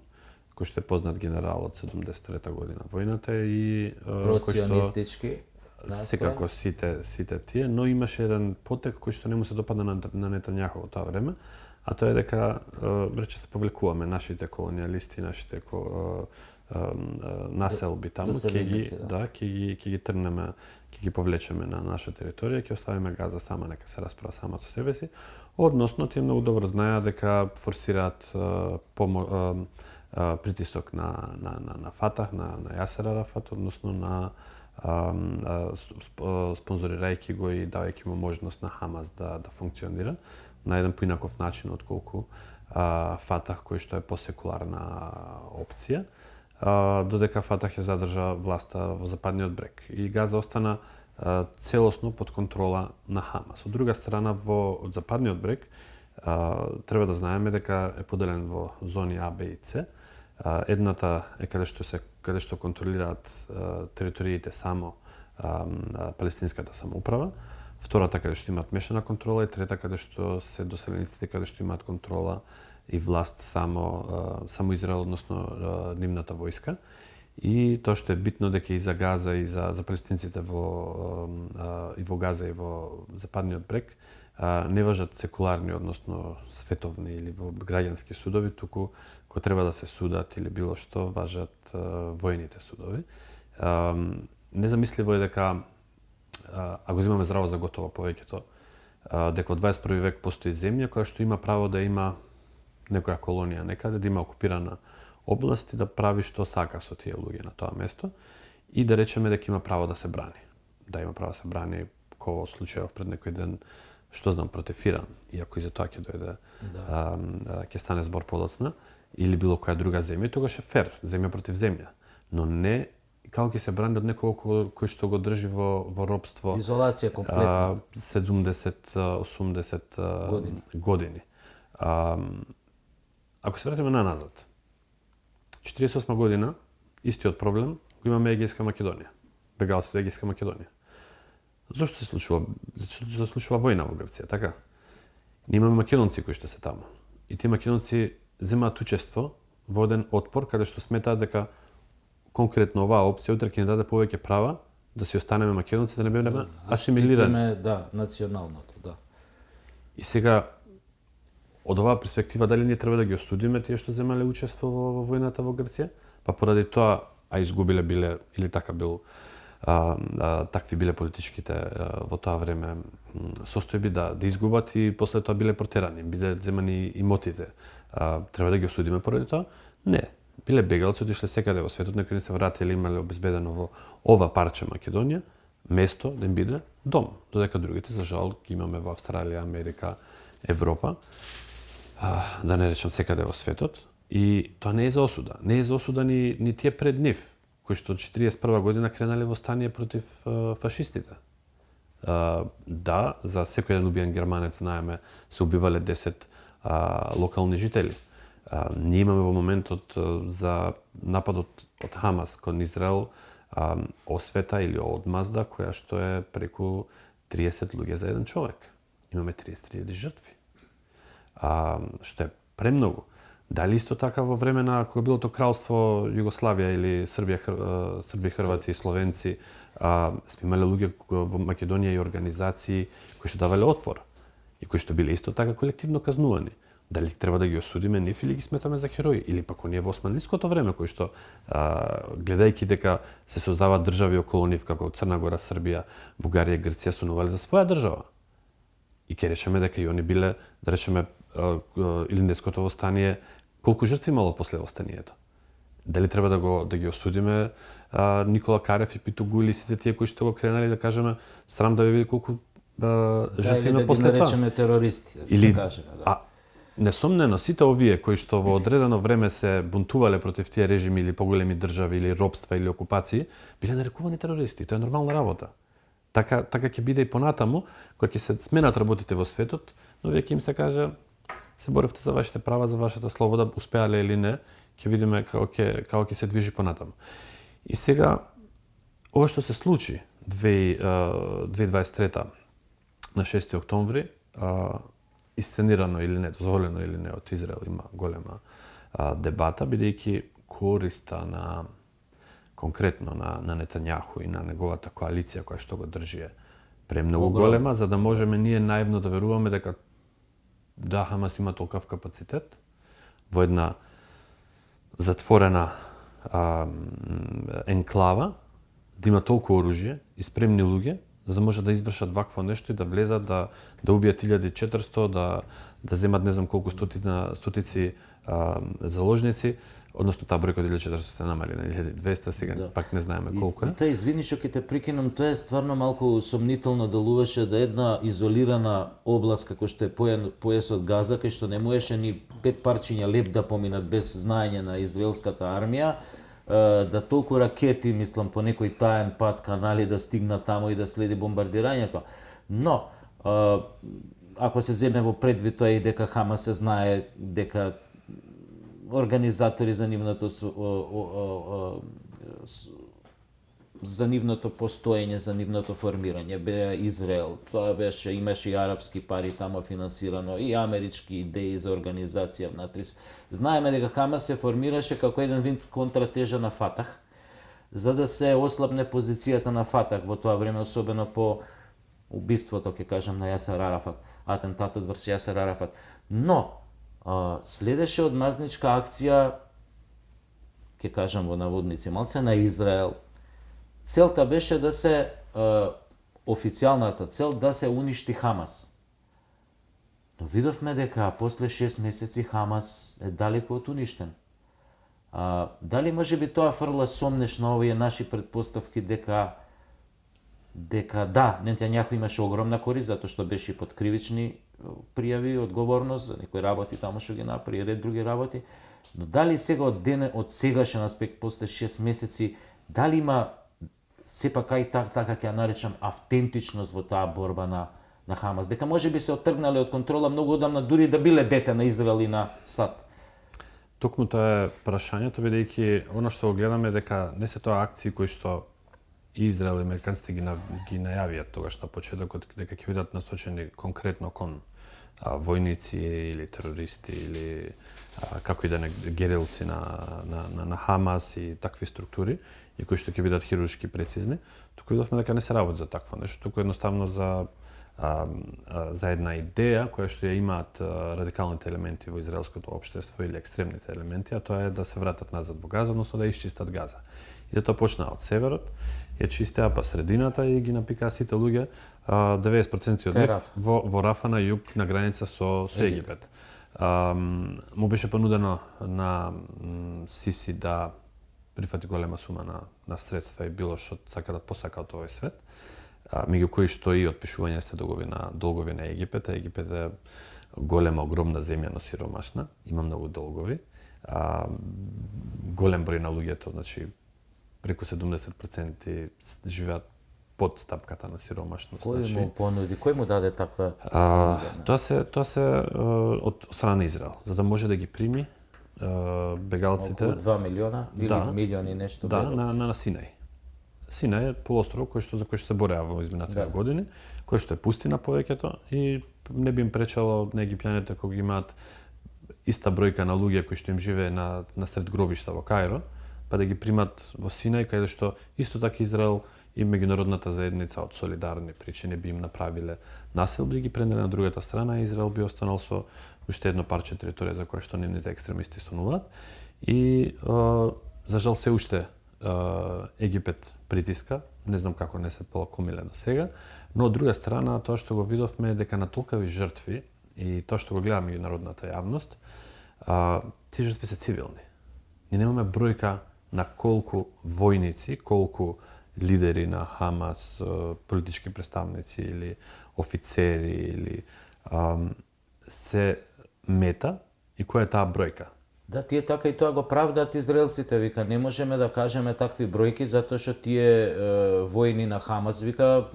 кој што е познат генерал од 73 година војната и кој што секако сите тие, но имаше еден потек кој што не му се допадна на Нетањаху во тоа време, а тоа е дека рече се повлекуваме нашите колонијалисти, нашите населби таму, ќе ги трнеме, ќе ги повлечеме на наша територија, ќе оставиме Газа сама, нека се расправа сама со себе си. Односно, тие многу добро знаеа дека форсираат притисок на Фатах, на Јасер Арафат, односно на спонзорирајќи го и давајќи му можност на Хамас да функционира на еден поинаков начин отколку Фатах кој што е посекуларна опција. Додека Фатах ја задржа власта во западниот брег. И Газа остана целосно под контрола на Хамас. Од друга страна, од западниот брег треба да знаеме дека е поделен во зони А, Б и С. Едната е каде што контролираат териториите само палестинската самоуправа, втората каде што имаат мешана контрола и трета каде што се доселениците каде што имаат контрола и власт само Израел, односно нивната војска. И тоа што е битно дека и за Газа и за палестинците и во Газа и во западниот брег не важат секуларни, односно световни или во граѓански судови, туку кога треба да се судат или било што важат војните судови. Незамисливо е дека ако земаме здраво за готово повеќето, дека во 21 век постои земја која што има право да има некоја колонија некаде, да има окупирана област и да прави што сака со тие луѓе на тоа место и да речеме дека има право да се брани. Да има право да се брани, ко случајов пред некој ден, што знам, против Иран, иако и за тоа ќе дојде, ќе стане збор подоцна, или било која друга земја, тогаш е фер, земја против земја. Но не како ќе се брани од некого кој што го држи во робство изолација комплетна 70-80 години. Ако се вратиме назад, 48 година, истиот проблем го имаме Егејска Македонија. Бегалците од Егејска Македонија. Зошто се случува? Зашто се случува војна во Грција, така? Ние имаме македонци кои што се таму. И тие македонци земаат учество во еден отпор каде што сметаат дека конкретно оваа опција утре ќе ни даде повеќе права да си останеме македонци, да не бидеме асимилирани. Да, националното, да. И сега од оваа перспектива дали ние треба да ги осудиме тие што земале учество во војната во Грција, па поради тоа изгубиле биле или така бил такви биле политичките во тоа време состојби да изгубат и после тоа биле протерани, биле земани имотите. Треба да ги осудиме поради тоа? Не. Биле бегалци, отишле секаде во светот, некои не се вратиле, имале обезбедено во ова парче Македонија место да им биде дом, додека другите за жал ги имаме во Австралија, Америка, Европа, да не речам секаде во светот. И тоа не е за осуда. Не е за осуда ни тие пред нив, кои што од 41 година кренале востание против фашистите. Да, за секој еден убиен германец, знаеме, се убивале 10 локални жители. Ние имаме во моментот за нападот од Хамас кон Израел освета или одмазда која што е преку 30 луѓе за еден човек. Имаме 30.000 жртви. Што е премногу. Дали исто така во време на кога било то кралство Југославија или Срби, Хрвати и Словенци, сме имале луѓе во Македонија и организации кои што давале отпор и кои што биле исто така колективно казнувани. Дали треба да ги осудиме нив или ги сметаме за херои? Или пак оние во османлиското време кои што гледајќи дека се создаваат држави околу нив како Црна Гора, Србија, Бугарија и Грција сонувале за своја држава. И ќе речеме дека и они биле, да речеме, Илинденското востание, колку жртви имало после востанието? Дали треба да ги осудиме Никола Карев и Пито Гули и сите тие кои што го кренали, да кажеме, срам да ви види колку жртви има после тоа? Да, речеме терористи, или, да кажеме. Да. Несомнено, сите овие кои што во одредено време се бунтувале против тие режими или поголеми држави или робства или окупации, биле нарекувани терористи. Тоа е нормална работа. Така ќе биде и понатаму, кога ќе се сменат работите во светот, но вие ќе им се каже се боривте за вашите права, за вашата слобода, успеале или не, ќе видиме како ќе се движи понатаму. И сега ова што се случи 2023 на 6 октомври, исценирано или не, дозволено или не од Израел, има голема дебата, бидејќи користа на конкретно на Нетањаху и на неговата коалиција која што го држи е премногу голема, за да можеме ние наивно да веруваме дека да, Хамас има толков капацитет во една затворена енклава, да има толку оружје и спремни луѓе, за да може да извршат вакво нешто и да влезат, да убијат 1400, да земат не знам колку стотици заложници, односно таа бројка од 1400 се намали на 1200, сега пак не знаеме колку е. И тоа, извини што ќе те прекинам, тоа е стварно малку сомнително делуваше да една изолирана област како што е појасот Газа, кај што не можеше ни 5 парчиња леб да поминат без знаење на израелската армија, да толку ракети, мислам, по некој таен пат канали да стигнат таму и да следи бомбардирањето. Но, ако се земе во предвид тоа и дека Хамас се знае дека организатори за нивното за нивното постоење, за нивното формирање. Беа Израел, тоа беше, имаше и арапски пари тамо финансирано, и амерички идеи за организација внатри. Знаеме дека Хамас се формираше како еден вид контратежа на Фатах, за да се ослабне позицијата на Фатах во тоа време, особено по убиството, ќе кажам, на Јасер Арафат, атентатот врз Јасер Арафат. Но, следеше одмазничка акција, ќе кажам во наводници малце, на Израел. Целта беше да се, официјалната цел, да се уништи Хамас. Но видовме дека после 6 месеци Хамас е далеку од уништен. Дали може би тоа фрла сомнеш на овие наши предпоставки дека да, Нетањаху имаше огромна корист, затоа што беше и под кривични пријави, одговорност, за некои работи таму што ги направи, ред други работи, но дали сега од сегашен аспект, после 6 месеци, дали има сепак ај така ќе ја наречам автентичност во таа борба на Хамас, дека може би се оттргнале од контрола многу одамна, дури да биле дете на Израел и на САД. Токму тоа е прашањето, бидејќи оно што го гледаме дека не се тоа акции кои што и Израел и американците ги најавија тогаш на почетокот, дека ќе бидат насочени конкретно кон војници или терористи или како и да не герилци на Хамас и такви структури, и кои што ќе бидат хируршки прецизни, туку видовме дека не се работи за такво нешто, туку едноставно за една идеја која што ја имаат радикалните елементи во израелското општество или екстремните елементи, а тоа е да се вратат назад во Газа, односно да исчистат Газа. И затоа почнаа од северот, ја чистеа па средината и ги напикаа сите луѓе, 90% од нив во Рафа на југ на граница со Египет. Му беше понудено на Сиси да прифати голема сума на средства и било што сака да посака од овој свет, меѓу кои што и отпишување сте долгови на Египет. Египет е голема, огромна земја, но сиромашна, има многу долгови. Голем број на луѓето, значи преку 70% живеат под стапката на сиромашност. Кој му понуди, кој му даде таква? Тоа се од страна на Израел, за да може да ги прими бегалците. Околу 2 милиона или милиони нешто бегалци. Да, на Синај. Синај е полуостров за кој што се бореа во изминатите години, кој што е пустина повеќето и не би им пречало на египтјаните кога имаат иста бројка на луѓе кои што им живее на сред гробишта во Кајро, па да ги примат во Синај, каде што исто така Израел и меѓународната заедница од солидарни причини би им направиле насел, би ги пренеле на другата страна, а Израел би останал со уште едно парче територија за кое што нивните екстремисти сонуваат. И за жал се уште Египет притиска, не знам како не се полакомиле до сега, но од друга страна тоа што го видовме е дека на толкави жртви и тоа што го гледа меѓународната јавност, тие жртви се цивилни. Ние немаме бројка на колку војници, колку лидери на Хамас, политички представници или офицери или се мета и која е таа бројка. Да, тие така и тоа го правдаат израелците, вика, не можеме да кажеме такви бројки затоа што тие војни на Хамас, вика,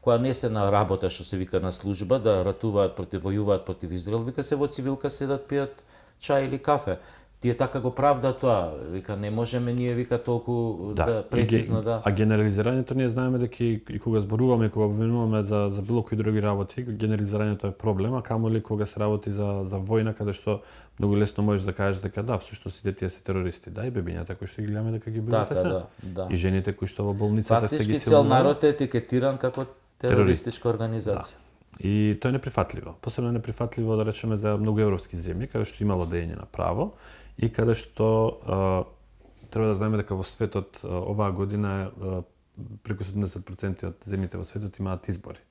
која не се на работа, што се вика на служба, да војуваат против Израел, вика, се во цивилка седат пијат чај или кафе. Тие така го правда тоа, вика, не можеме ние, вика, толку прецизно да. А генерализирањето ние знаеме дека и кога зборуваме, кога поминуваме за било кои други работи, генерализирањето е проблем, а камоли кога се работи за војна, каде што многу лесно можеш да кажеш дека да, всушност сите тие се терористи. Да, и бебињата кои што ги гледаме дека ги убивате се. Да. И жените кои што во болницата се ги фактички цел народ е етикетиран како терористичка организација. Да. И тоа е неприфатливо. Посебно е неприфатливо да речеме за многу европски земји, каде што има владење на право и каде што треба да знаеме дека во светот оваа година преку 70% од земјите во светот имаат избори.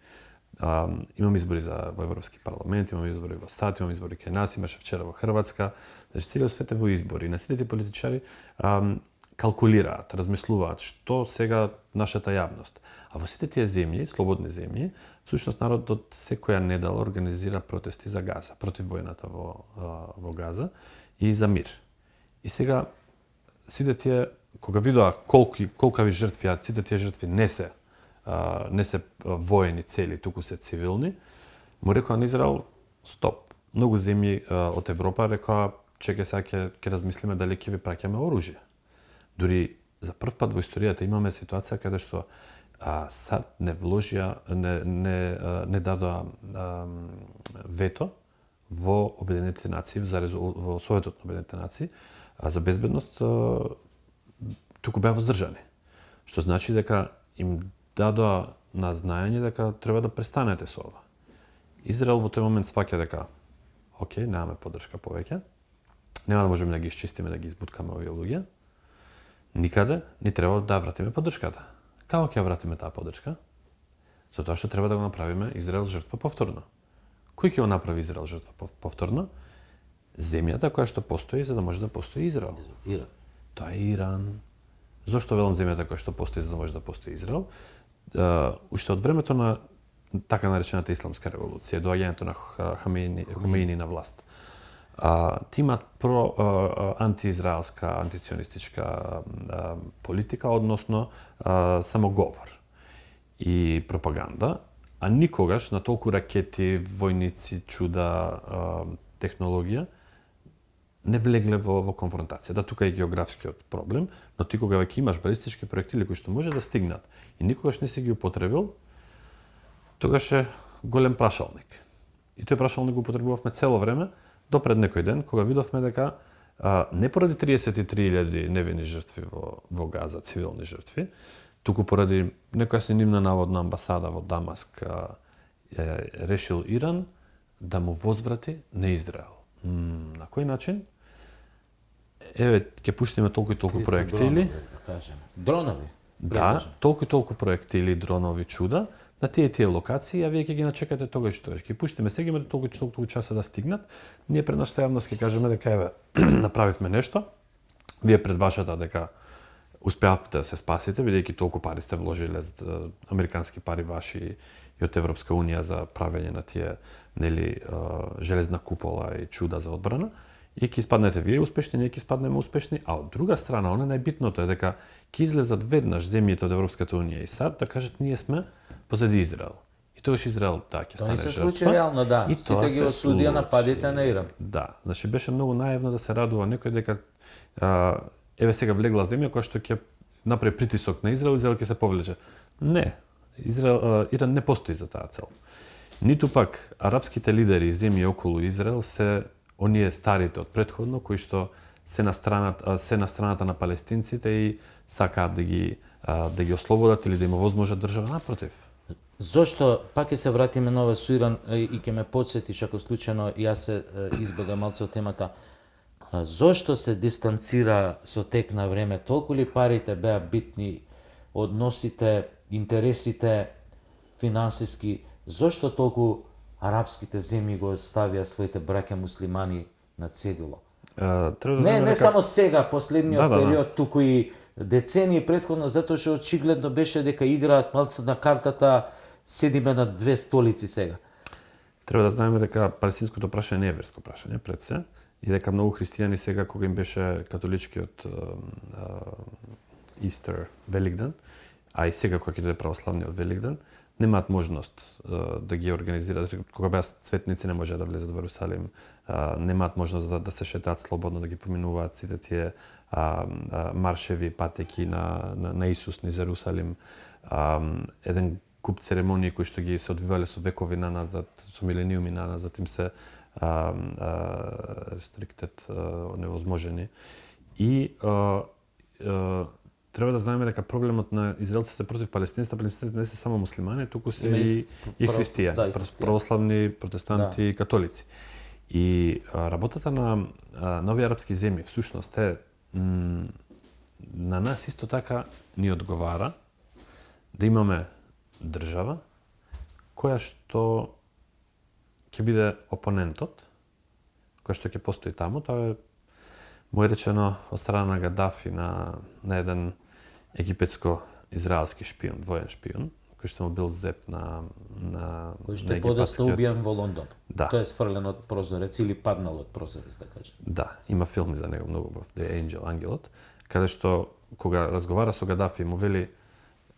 Имам избори во Европски парламент, имам избори во САД, имам избори кај нас, имаше вчера во Хрватска. Значи целиот свет е во избори. На сите политичари калкулираат, размислуваат што сега нашата јавност. А во сите тие земји, слободни земји, всушност народот секоја недела организира протести за Газа, против војната во Газа и за мир. И сега сите тие кога видоа колкави жртви, а сите тие жртви не се воени цели, туку се цивилни, му рекоа на Израел стоп. Многу земји од Европа рекоа чекај сега ќе размислиме дали ќе ви праќаме оружје. Дури за прв пат во историјата имаме ситуација каде што САД не вложија, не дадоа вето во Обединетите нации, во Советот на Обединетите нации, за безбедност, туку беа воздржани. Што значи дека им дадоа на знаење дека треба да престанете со ова. Израел во тој момент сваќа дека окей, немаме поддршка повеќе, нема да можеме да ги исчистиме, да ги избуткаме овие луѓе, никаде не треба да вратиме поддршката. Како ќе ја вратиме таа поддршка? Затоа што треба да го направиме Израел жртва повторно. Кој ќе го направи Израел жртва повторно? Земјата која што постои за да може да постои Израел. Иран. Тоа е Иран. Зошто велам земјата која што постои за да може да постои Израел? Уште од времето на така наречената исламска револуција, доаѓањето на Хомеини на власт. Ти имаат антиизраелска, антиционистичка политика, односно самоговор и пропаганда, а никогаш на толку ракети, војници, чуда, технологија не влегле во конфронтација. Да, тука е географскиот проблем, но ти кога веќе имаш балистички проектили кои што може да стигнат и никогаш не си ги употребил, тогаш е голем прашалник. И тој прашалник го употребувавме цело време, до пред некој ден, кога видовме дека не поради 33.000 невини жртви во Газа, цивилни жртви, туку поради некоја синимна наводна амбасада во Дамаск решил Иран да му возврати на Израел. На кој начин? Еве, ќе пуштиме толку и толку проектили. Дронови. Да, толку и толку проектили, дронови, чуда, на тие локации, а вие ќе ги начекате тогаш што ќе пуштиме сега, имате толку часа да стигнат. Ние пред нашата јавност ќе кажеме дека еве направивме нешто. Вие пред вашата дека успеавте да се спасите, бидејќи толку пари сте вложиле, американски пари ваши и од Европска унија за правење на тие железна купола и чуда за одбрана. И ќе испаднете вие успешни, ние ќе испаднеме успешни, а од друга страна, она најбитното е дека ќе излезат веднаш земјите од Европската унија и САД да кажат ние сме позади Израел. И тогаш Израел ќе стане жртва. Тоа се случи реално, да. И сите ги осудија нападите на Иран. Да, значи беше многу наивно да се радува некој дека еве сега влегла земја која што ќе направи притисок на Израел, Израел ќе се повлече. Не, Иран не постои за таа цел. Ниту пак арапските лидери и земји околу Израел се оние старите од претходно кои што се на страната на палестинците и сакаат да ги ослободат или да има возможна држава напротив. Зошто пак ќе се вратиме на ова со Иран и ќе ме потсетиш ако случајно јас се избегам малце од темата. Зошто се дистанцира со тек на време? Толку ли парите беа битни, односите, интересите финансиски? Зошто толку арапските земји го ставија своите браќа муслимани на цедило? Не само сега, последниот период, туку и децении претходно, затоа што очигледно беше дека играат малце на картата, седиме на две столици сега. Треба да знаеме дека палестинското прашање не е верско прашање пред се и дека многу христијани сега кога им беше католичкиот Истер, Великден, а и сега кога ќе дојде православниот Великден, немаат можност да ги организираат, кога беа цветници не можеа да влезат во Ерусалим, немаат можност да се шетаат слободно, да ги поминуваат сите тие маршеви, патеки на Исус низ Ерусалим, еден куп церемонии кои што ги се одвивале со векови наназад, со милениуми наназад, им се рестриктет, невозможени. И треба да знаеме дека проблемот на израелците против палестинците не се само муслимани, туку се и христијани, православни, протестанти, католици. И работата на нови арапски земји всушност е на нас исто така ни одговара да имаме држава која што ќе биде опонентот, која што ќе постои таму. Тоа е мој речено од страна на Гадафи на еден египетско-израелски шпион, воен шпион, кој што му бил зет на кој што е подоцна убиен во Лондон. Да. Тој е сфрлен од прозорец или паднал од прозорец, да кажем. Да, има филми за него многу убав, The Angel, ангелот, каде што кога разговара со Гадафи му вели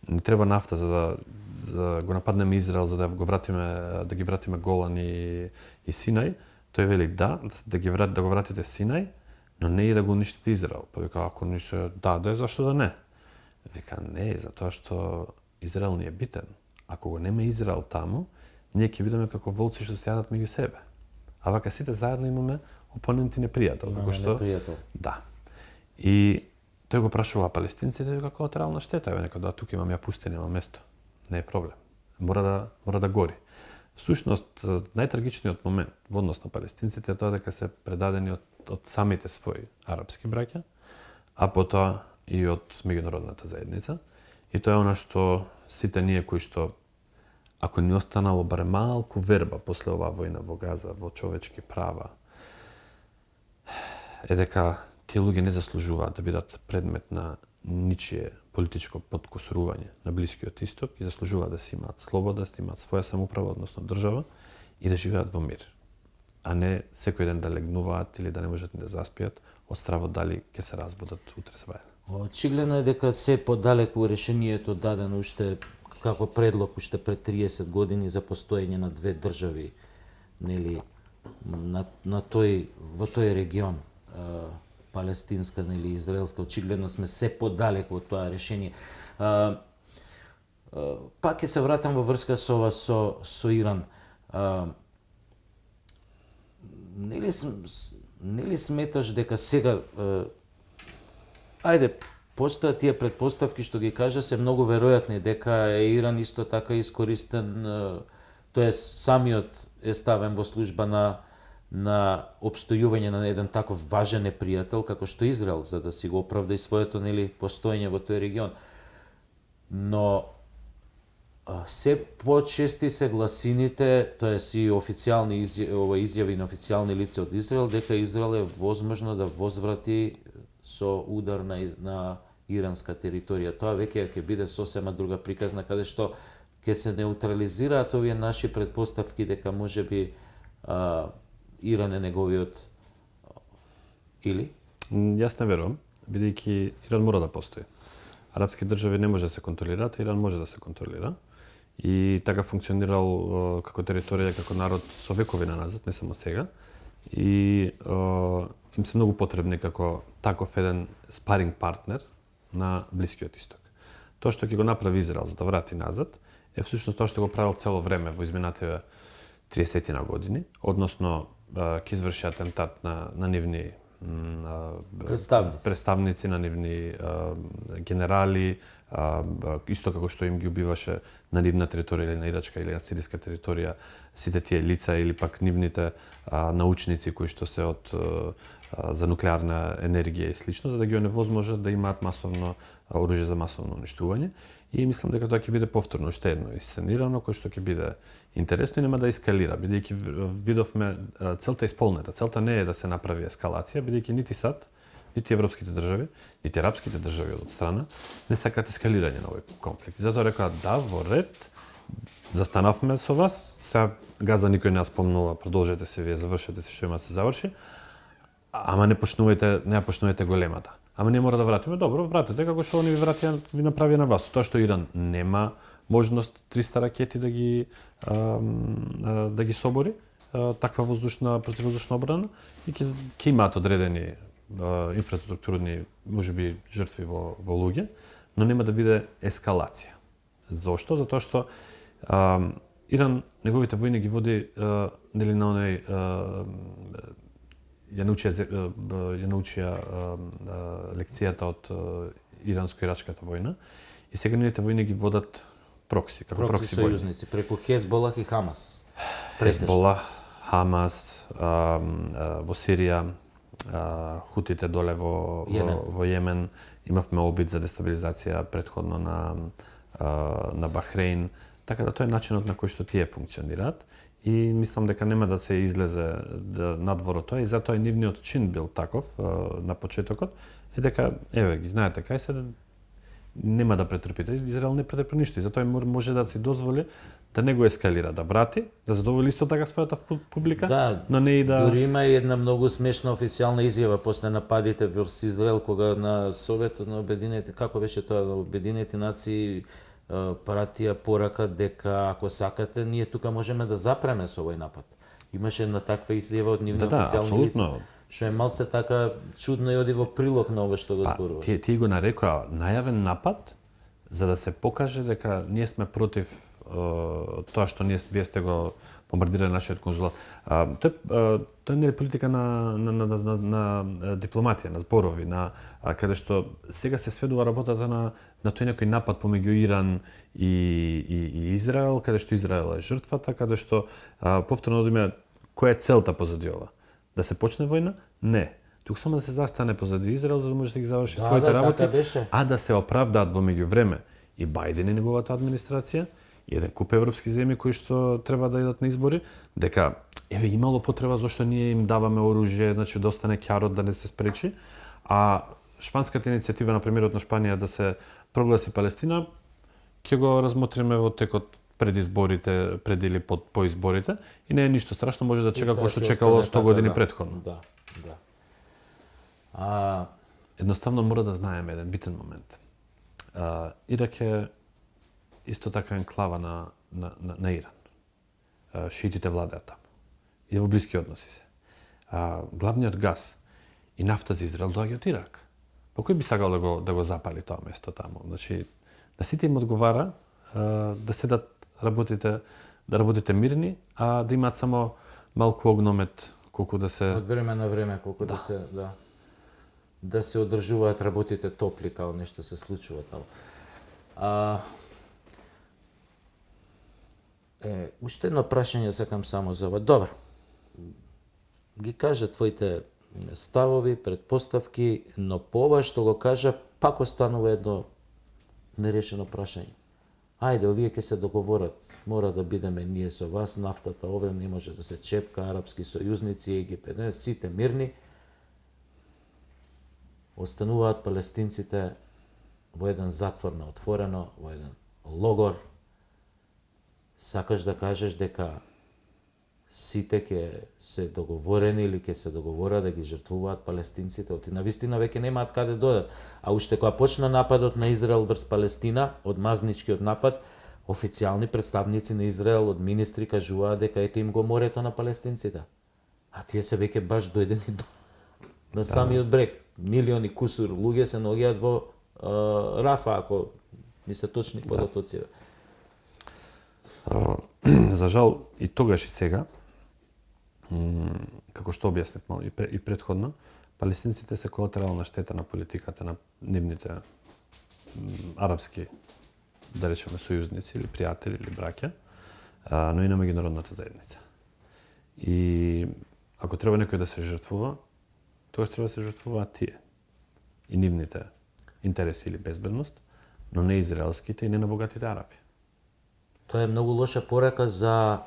не треба нафта за да го нападнеме Израел, за да ги вратиме Голан и Синај. Тој вели да го вратите Синај, но не и да го уништите Израел. Па вика, ако не се даде, зашто да не? Вика, не, затоа што Израел ни е битен. Ако го нема Израел таму, ние ќе бидеме како волци што се јадат меѓу себе. А вака сите заедно имаме опонент и непријател. Како што... непријател. Да. И тој го прашува палестинците дека колатерална штета, еве нека да тука имам ја пустина, имам место. Не е проблем. Мора да гори. Всушност, најтрагичниот момент во однос на палестинците е тоа дека се предадени од самите своји арапски браќа, а потоа и од меѓународната заедница. И тоа е она што сите ние кои што, ако ни останало барем малку верба после оваа војна во Газа, во човечки права, е дека тие луѓе не заслужуваат да бидат предмет на ничие политичко подкосурување на Блискиот Исток и заслужуваат да си имаат слобода, да си имаат своја самоуправа, односно држава, и да живеат во мир. А не секој ден да легнуваат или да не можат ни да заспијат од стравот дали ќе се разбудат утре сабота. Очигледно е дека се подалеку решението дадено уште како предлог уште пред 30 години за постоење на две држави, нели, во тој регион, палестинска или израелска, очигледно сме се подалеку од тоа решение. Пак ќе се вратам во врска со Иран. Нели сметаш дека сега постојат тие претпоставки што ги кажа се многу веројатни дека Иран исто така искористен, тоест самиот е ставен во служба на обстојување на еден таков важен непријател како што Израел, за да си го оправда и своето постоење во тој регион. Но се почести се гласините, тоест и официјални изјави на официјални лица од Израел, дека Израел е возможно да возврати со удар на иранска територија. Тоа веќе ќе биде сосема друга приказна, каде што ќе се неутрализираат овие наши претпоставки дека можеби Иран е неговиот или? Јас не верувам, бидејќи Иран мора да постои. Арапски држави не може да се контролираат, а Иран може да се контролира. И така функционирал како територија, како народ со векови назад, не само сега. И им се многу потребни како таков еден спаринг партнер на Блискиот Исток. Тоа што ќе го направи Израел за да врати назад, е всушност тоа што го правил цело време во изминативе 30 години, односно ќе изврши атентат на нивни представници, на нивни генерали, исто како што им ги убиваше на нивна територија или на ирачка или на сирийска територија сите тие лица или пак нивните научници кои што се од за нуклеарна енергија и слично, за да ги оневозможат да имаат масовно оружје за масовно уништување. И мислам дека тоа ќе биде повторно уште едно исценирано, кој што ќе биде интересно и нема да ескалира, бидејќи видовме целта е исполнета. Целта не е да се направи ескалација, бидејќи нити САД, нити европските држави, нити арапските држави од страна не сакаат ескалирање на овој конфликт. Затоа рекоа да, во ред, застанавме со вас, сега Газа никој не ја спомнува, продолжете се вие, завршете се што има да се заврши, ама не почнувајте големата. Ама не мора да вратиме. Добро, вратете како што они ви направија на вас. Тоа што Иран нема можност 300 ракети да ги собори, таква противоздушна одбрана и ќе имаат одредени инфраструктурни можеби жртви во луѓе, но нема да биде ескалација. Зошто? Затоа што Иран неговите војни ги води нели на оној ја научија лекцијата од иранско-ирачката војна и сега нивните војни ги водат прокси, како прокси сојузници, преку Хезболах и Хамас. Хезболах, Хамас, во Сирија, хутите доле во Јемен, имавме обид за дестабилизација претходно на Бахрейн, така да тоа е начинот на кој што тие функционираат. И мислам дека нема да се излезе надвор од тоа и затоа и нивниот чин бил таков на почетокот, е дека еве ги знаете кај се нема да претрпите. Израел не претрпи ништо и затоа може да се дозволи да не го ескалира, да врати, да задоволи исто така својата публика, да, но не и да... Дури има и една многу смешна официјална изјава после нападите врз Израел, кога на Советот на Обединените, како беше тоа, Обединените нации пратија порака дека ако сакате, ние тука можеме да запреме со овој напад. Имаше една таква изјава од нивни официјални лица. што е малце така чудно и оди во прилог на ова што го зборуваш. Тие го нарекоа најавен напад за да се покаже дека ние сме против тоа што вие сте го бомбардирали нашиот конзулат. Тоа не е политика на дипломатија, на зборови, каде што сега се сведува работата на тој некој напад помеѓу Иран и Израел, каде што Израел е жртвата, каде што повторно одиме која е целта позади ова? Да се почне војна? Не. Туку само да се застане позади Израел за да може да ги заврши своите работи, а да се оправдаат во меѓувреме и Бајден и неговата администрација и еден куп европски земји кои што треба да идат на избори, дека имало потреба зашто ние им даваме оружје, значи да остане ќарот да не се спречи, а шпанската иницијатива на премиерот на Шпанија да се прогласи Палестина ќе го размотриме во текот пред изборите, пред или по изборите и не е ништо страшно, може да чека кој што чекало 100 години претходно. Да. Едноставно мора да знаеме еден битен момент. Ирак е исто така енклава на Иран. Шиитите владеат таму. И во блиски односи се. Главниот газ и нафта за Израел доаѓа од Ирак. Па кој би сакал да го запали тоа место таму? Значи, на сите им одговара да седат да работите мирни, а да имаат само малку огномет колку да се од време на време колку да се одржуваат работите топли као нешто се случува таму. Уште едно прашање сакам само за ова. Добро. Ги кажа твоите ставови, предпоставки, но по ова што го кажа, пак останува едно нерешено прашање. Ајде, овие ќе се договорат, мора да бидеме ние со вас, нафтата овде не може да се чепка, арапски сојузници, Египет, сите мирни. Остануваат палестинците во еден затвор на отворено, во еден логор. Сакаш да кажеш дека сите ќе се договорени или ќе се договорат да ги жртвуваат палестинците, оти навистина веќе немаат каде додат. А уште кога почна нападот на Израел врз Палестина, од мазничкиот напад, официјални представници на Израел од министри кажуваат дека ете им го морето на палестинците. А тие се веќе баш дојдени на самиот брег. Милиони кусур луѓе се наоѓаат во Рафа, ако ми се точни податоци. За жал и тогаш и сега, како што објаснив мало и претходно, палестинците се колатерална штета на политиката на нивните арапски, да речеме, сојузници или пријатели или браќа, но и на меѓународната заедница. И ако треба некој да се жртвува, тогаш треба да се жртвуваат тие и нивните интереси или безбедност, но не израелските и не на богатите арапи. Тоа е многу лоша порака за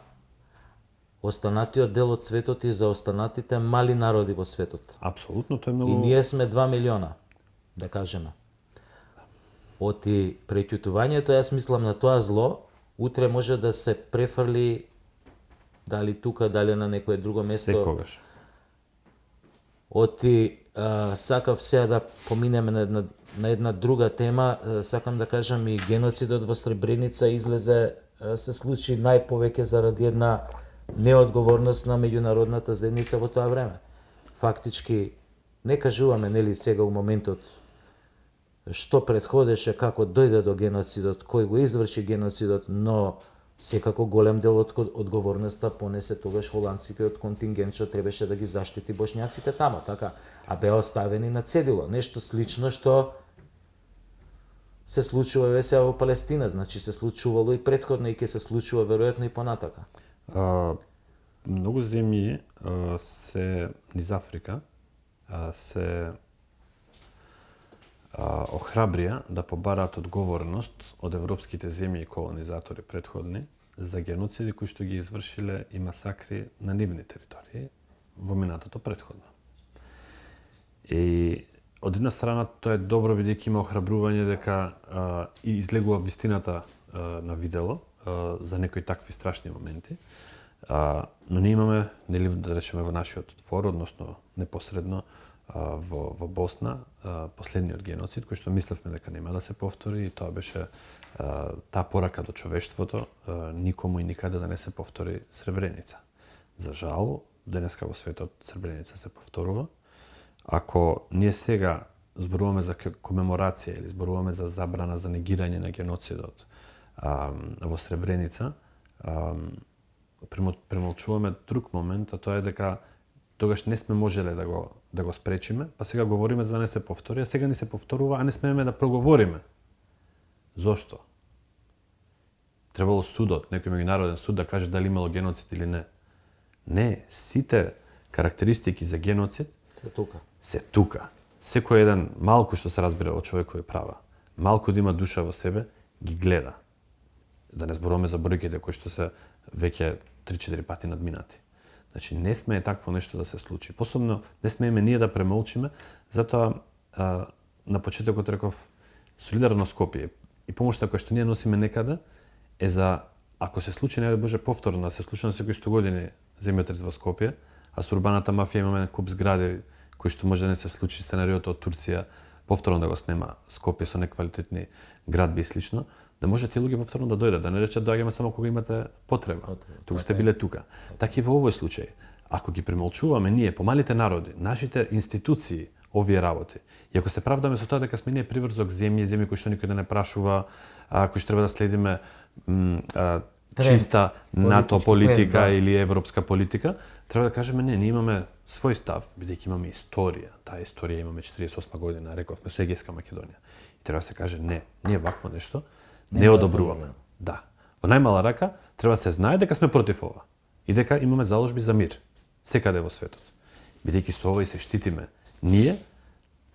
останатиот дел од светот и за останатите мали народи во светот. Апсолутно, тоа е многу... И ние сме 2 милиона, да кажеме. Оти преќутувањето, јас мислам на тоа зло, утре може да се префрли дали тука, дали на некое друго место. Секогаш. Оти сакав сега да поминеме на една друга тема, сакам да кажам и геноцидот во Сребреница излезе, се случи најповеќе заради една неодговорност на меѓународната заедница во тоа време. Фактички, не кажуваме, нели, сега у моментот што предходеше, како дојде до геноцидот, кој го изврши геноцидот, но секако голем дел од одговорноста понесе тогаш холандскиот контингент што требаше да ги заштити бошњаците тама, така, а беа оставени на цедило. Нешто слично што се случува сега во Палестина, значи се случувало и претходно и ќе се случува веројатно и понатака. Многу земји се низ Африка се охрабрија да побараат одговорност од европските земји и колонизатори претходни за геноциди кои што ги извршиле и масакри на нивни територии во минатото претходно. И од една страна тоа е добро бидејќи има охрабрување дека и излегува вистината на видело за некои такви страшни моменти. Но ние имаме, нели да речеме во нашиот двор, односно непосредно во Босна, последниот геноцид, кој што мислевме дека нема да се повтори, и тоа беше таа порака до човештвото, никому и никаде да не се повтори Сребреница. За жал, денеска во светот Сребреница се повторува. Ако ние сега зборуваме за комеморација или зборуваме за забрана за негирање на геноцидот во Сребреница, премолчуваме друг момент, а тоа е дека тогаш не сме можеле да го спречиме, па сега говориме за да не се повтори, а сега ни се повторува, а не смееме да проговориме. Зошто? Требало судот, некој меѓународен суд да каже дали имало геноцид или не. Не, сите карактеристики за геноцид се тука. Секој еден малку што се разбира од човекови права, малку да има душа во себе, ги гледа. Да не зборуваме за бројките кои што се веќе 3-4 пати надминати. Значи, не смее такво нешто да се случи. Посебно, не смееме ние да премолчиме, затоа на почетокот реков солидарно Скопје и помошта која што ние носиме некаде е за, ако се случи, не да Боже повторно, да се случи на секои 100 години земјотрес во Скопје, а со урбаната мафија имаме куп згради кои што може да не се случи сценариото од Турција, повторно да го снема Скопје со неквалитетни градби и слично, да може тие луѓе повторно да дојдат, да не речат доаѓаме само кога имате потреба. Туку сте биле тука. Така и во овој случај. Ако ги премолчуваме ние, помалите народи, нашите институции, овие работи, и ако се правдаме со тоа дека сме ние приврзок земји кои што никој да не прашува, кои што треба да следиме чиста НАТО политика или европска политика, треба да кажеме не, ние имаме свој став, бидејќи имаме историја. Таа историја имаме 48 година, рековме со Егејска Македонија. И треба да се каже не, ние вакво нешто не одобруваме. Да. Во најмала рака треба да се знае дека сме против ова и дека имаме заложби за мир секаде во светот. Бидејќи со ова и се штитиме ние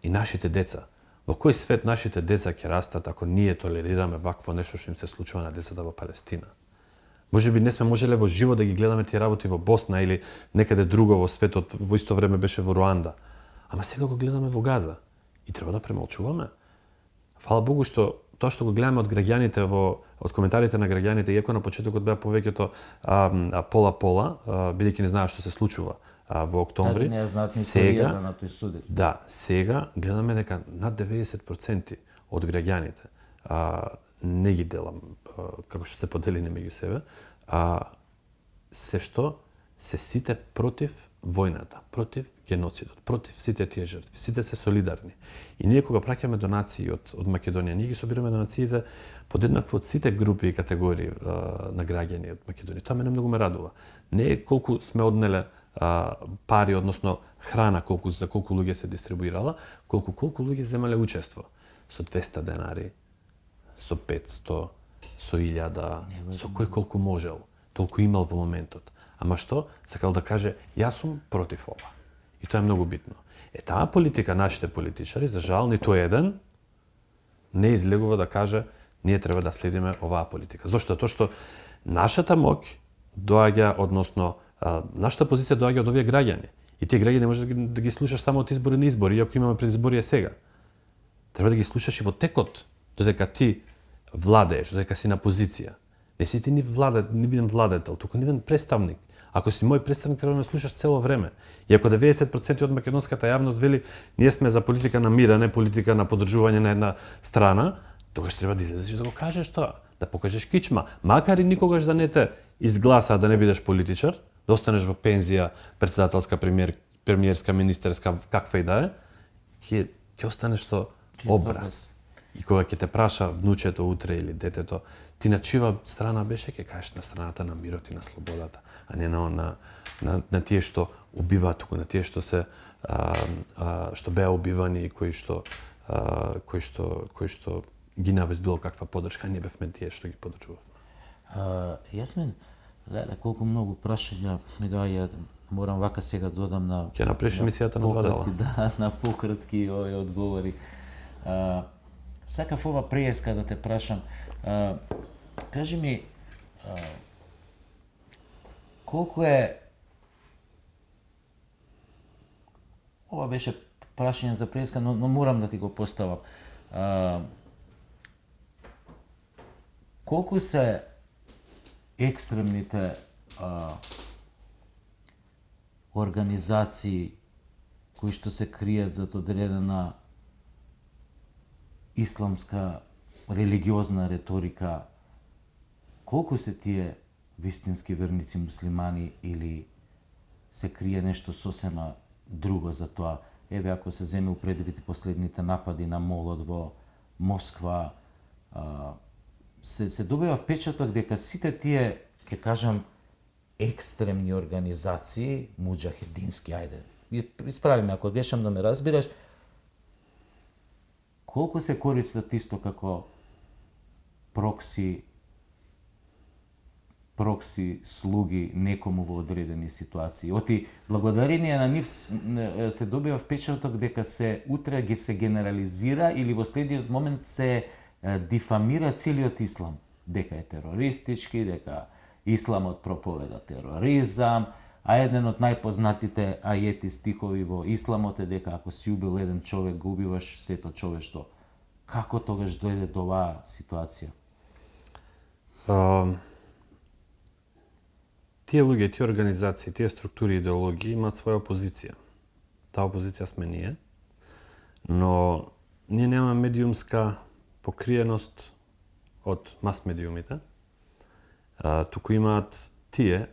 и нашите деца. Во кој свет нашите деца ќе растат ако ние толерираме вакво нешто што им се случува на децата во Палестина? Може би не сме можеле во живо да ги гледаме тие работи во Босна или некаде друго во светот, во исто време беше во Руанда. Ама сега го гледаме во Газа и треба да премолчуваме. Фала Богу што тоа што го гледаме од граѓаните од коментарите на граѓаните, иако на почетокот беа повеќето пола, бидејќи не знаат што се случува во октомври. Не знаат ни историјата на тој суд. Да, сега гледаме дека над 90% од граѓаните не ги делам како што се поделени меѓу себе, се што се сите против војната, против геноцидот, против сите тие жртви, сите се солидарни. И ние кога праќаме донации од Македонија, ние ги собираме донациите подеднакво од сите групи и категории на граѓани од Македонија. Тоа мене многу ме радува. Не е колку сме однеле пари, односно храна за колку луѓе се дистрибуирала, колку луѓе земале учество со 200 денари, со 500, со 1000, со кој колку можел, толку имал во моментот. Ама што? Сакал да каже, јас сум против ова. И тоа е многу битно. Таа политика, нашите политичари, за жал, ниту еден не излегува да каже, ние треба да следиме оваа политика. Зошто? Тоа што нашата моќ доаѓа, односно, нашата позиција доаѓа од овие граѓани. И тие граѓани може да ги слушаш само од избори на избори, иако имаме предизборија сега. Треба да ги слушаш и во текот, додека ти владееш, додека си на позиција. Не си ти ни биден владетел, туку нивен представник. Ако си мој представник, треба да ме слушаш цело време. И ако 90% од македонската јавност вели ние сме за политика на мир, а не политика на поддржување на една страна, тогаш треба да излезеш и да го кажеш тоа, да покажеш кичма, макар и никогаш да не те изгласа да не бидеш политичар, да останеш во пензија, председателска, премиерска, министерска, каква и да е, ќе останеш со образ. И кога ќе те праша внучето утре или детето, ти на чива страна беше, ќе кажеш на страната на мирот и на слободата, а не на тие што убиваат, туку на тие што се што беа убивани и кои што гинаа без било каква поддршка, не бевме тие што ги поддржувавме. Јасмин, леле, колку многу прашања ми доаѓаат, морам вака сега додам на... Ќе направиш емисијата на 2 дела. Да, на пократки овие одговори. Сакав ова преска да те прашам. Кажи ми, колку е... Ова беше прашање за преска, но морам да ти го поставам. Колку се екстремните организации кои што се кријат за одредена исламска религиозна реторика, колку се тие вистински верници муслимани или се крие нешто сосема друго за тоа. Еве, ако се земе упредвид последните напади на молот во Москва, се добива впечаток дека сите тие, ќе кажам, екстремни организации, муџахедински, ајде, исправиме ако грешам да ме разбираш, колку се користат исто како прокси слуги некому во одредени ситуации. Оти благодарение на нив се добива впечаток дека се утре ги се генерализира или во следниот момент се дифамира целиот ислам, дека е терористички, дека исламот проповеда тероризам, а еден од најпознатите ајети стихови во исламот е дека ако си убил еден човек, го убиваш сето човештво. Како тогаш дојде до оваа ситуација? Тие луѓе, тие организации, тие структури и идеологии имаат своја опозиција. Таа опозиција сме ние, но ние немаме медиумска покриеност од мас-медиумите, туку имаат тие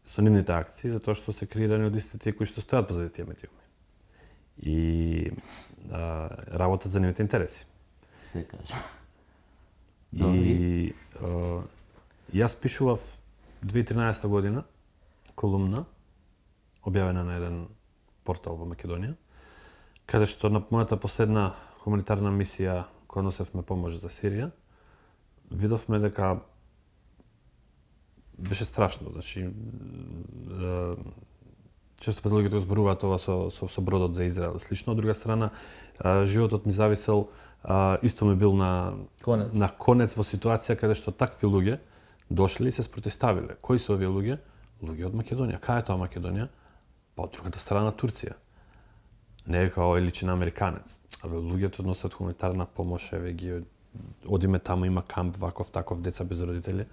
со нивните акции, затоа што се креирани од истите тие кои што стојат позади тие медиуми. И работат за нивните интереси. Се кажа. И јас пишував 2013 година колумна, објавена на еден портал во Македонија, каде што на мојата последна хуманитарна мисија која носевме помош за Сирија, видовме дека беше страшно. Значи, често пати луѓето зборуваат ова со бродот за Израел. Слично, од друга страна, животот ми зависел, исто ми бил на конец во ситуација каде што такви луѓе дошле и се спротиставиле. Кои се овие луѓе? Луѓе од Македонија. Кај е тоа Македонија? Па од другата страна Турција. Не е као личи на американец. Абе, луѓето носат хуманитарна помош, еве ги одиме таму, има камп, ваков, таков, деца без родители.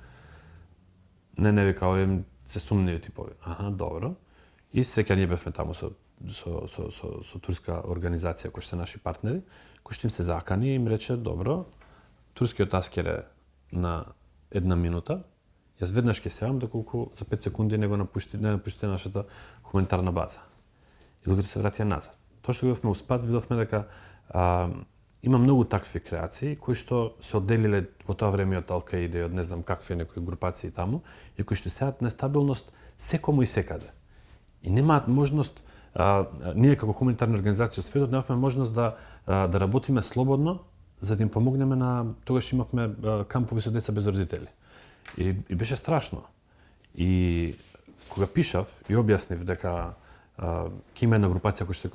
Не вика, овие се сумниви типови. Аха, добро. И среќа ние бевме таму со турска организација кои што се наши партнери, кои што им се закани и им рече, добро, турскиот аскер е на 1 минута, јас веднаш ќе сеам доколку за 5 секунди не напуштите нашата хуманитарна база. И луѓето се вратија назад. Тоа што бевме успат, видовме дека има многу такви креации кои што се одделиле во тоа време од Ал-Каида и од не знам какви некои групации таму и кои што сеат нестабилност секому и секаде. И немаат можност, ние како хуманитарна организација од светот немавме можност да работиме слободно за да им помогнеме на тогаш имавме кампови со деца без родители. И беше страшно. И кога пишав и објаснив дека ќе има една групација која што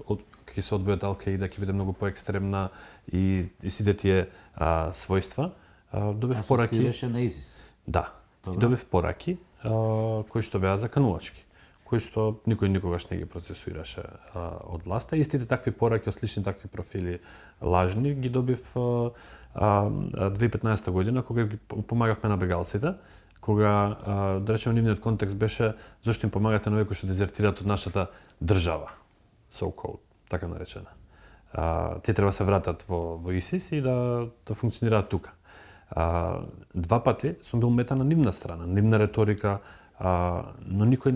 ќе се одвои од Ал-Каида, ќе биде многу поекстремна и сите тие својства, добив пораки. Асоцираше на ИСИС. Да. И добив пораки кои што беа заканувачки, кои што никој никогаш не ги процесуираше од власта. Истите такви пораки од слични такви профили лажни ги добив 2015 година кога ги помагавме на бегалците, кога да речеме нивниот контекст беше зашто им помагате на овие кои што дезертираат од нашата држава, so called, така наречена. Тие треба се вратат во ИСИС и да функционираат тука. 2 пати сум бил мета на нивна страна, нивна реторика, но никој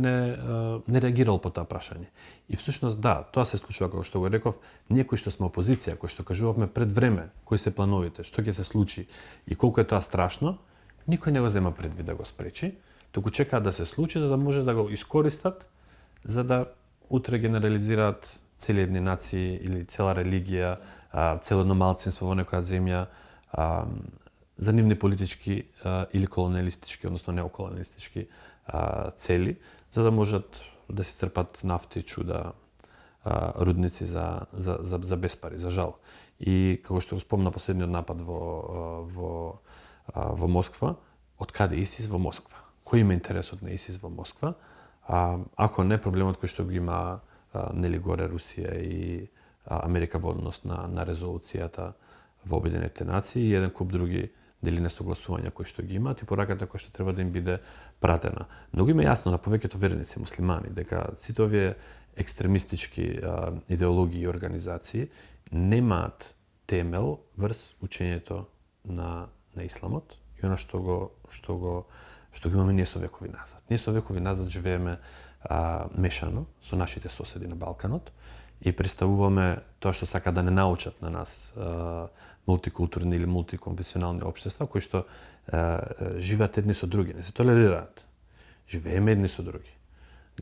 не реагирал по тоа прашање. И всушност да, тоа се случува како што го реков, ние кои што сме опозиција, кои што кажувавме пред време кои се плановите, што ќе се случи и колку е тоа страшно, никој не го зема предвид да го спречи, туку чекаат да се случи за да може да го искористат за да утре генерализираат цели едни нации или цела религија, цело едно малцинство во некоја земја за нивни политички или колониалистички, односно неоколониалистички цели, за да можат да се црпат нафти, чуда, рудници за безпари, за жал. И како што го спомна последниот напад во Москва, од каде ИСИС во Москва? Кој има интересот на ИСИС во Москва? Ако не проблемот кој што го има нели горе Русија и Америка во однос на резолуцијата во Обединетите нации и еден куп други дели несогласувања кои што ги имаат и пораката која што треба да им биде пратена. Многу им е јасно на повеќето верници муслимани дека сите овие екстремистички идеологии и организации немаат темел врз учењето на исламот и она што го имаме ние со векови назад. Ние со векови назад живееме мешано со нашите соседи на Балканот и представуваме тоа што сака да не научат на нас мултикултурни или мултиконфесионални општества кои што живеат едни со други, не се толерираат. Живееме едни со други.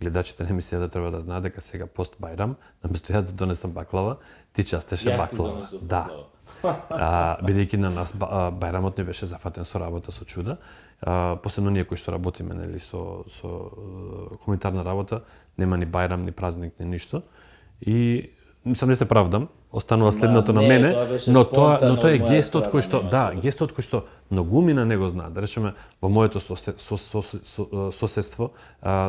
Гледачите не мислеа да треба да знаат дека сега пост Бајрам, наместо јас да донесам баклава, ти частеше баклава. Да. Бидејќи на нас Бајрамот не беше зафатен со работа со чуда, посебно ние кои што работиме нели со хуманитарна работа, нема ни Бајрам, ни празник, ни ништо. И сам не се правдам, останува следното на мене, но тоа е гестот кој што гестот кој што многумина не го знаат. Да речеме во моето соседство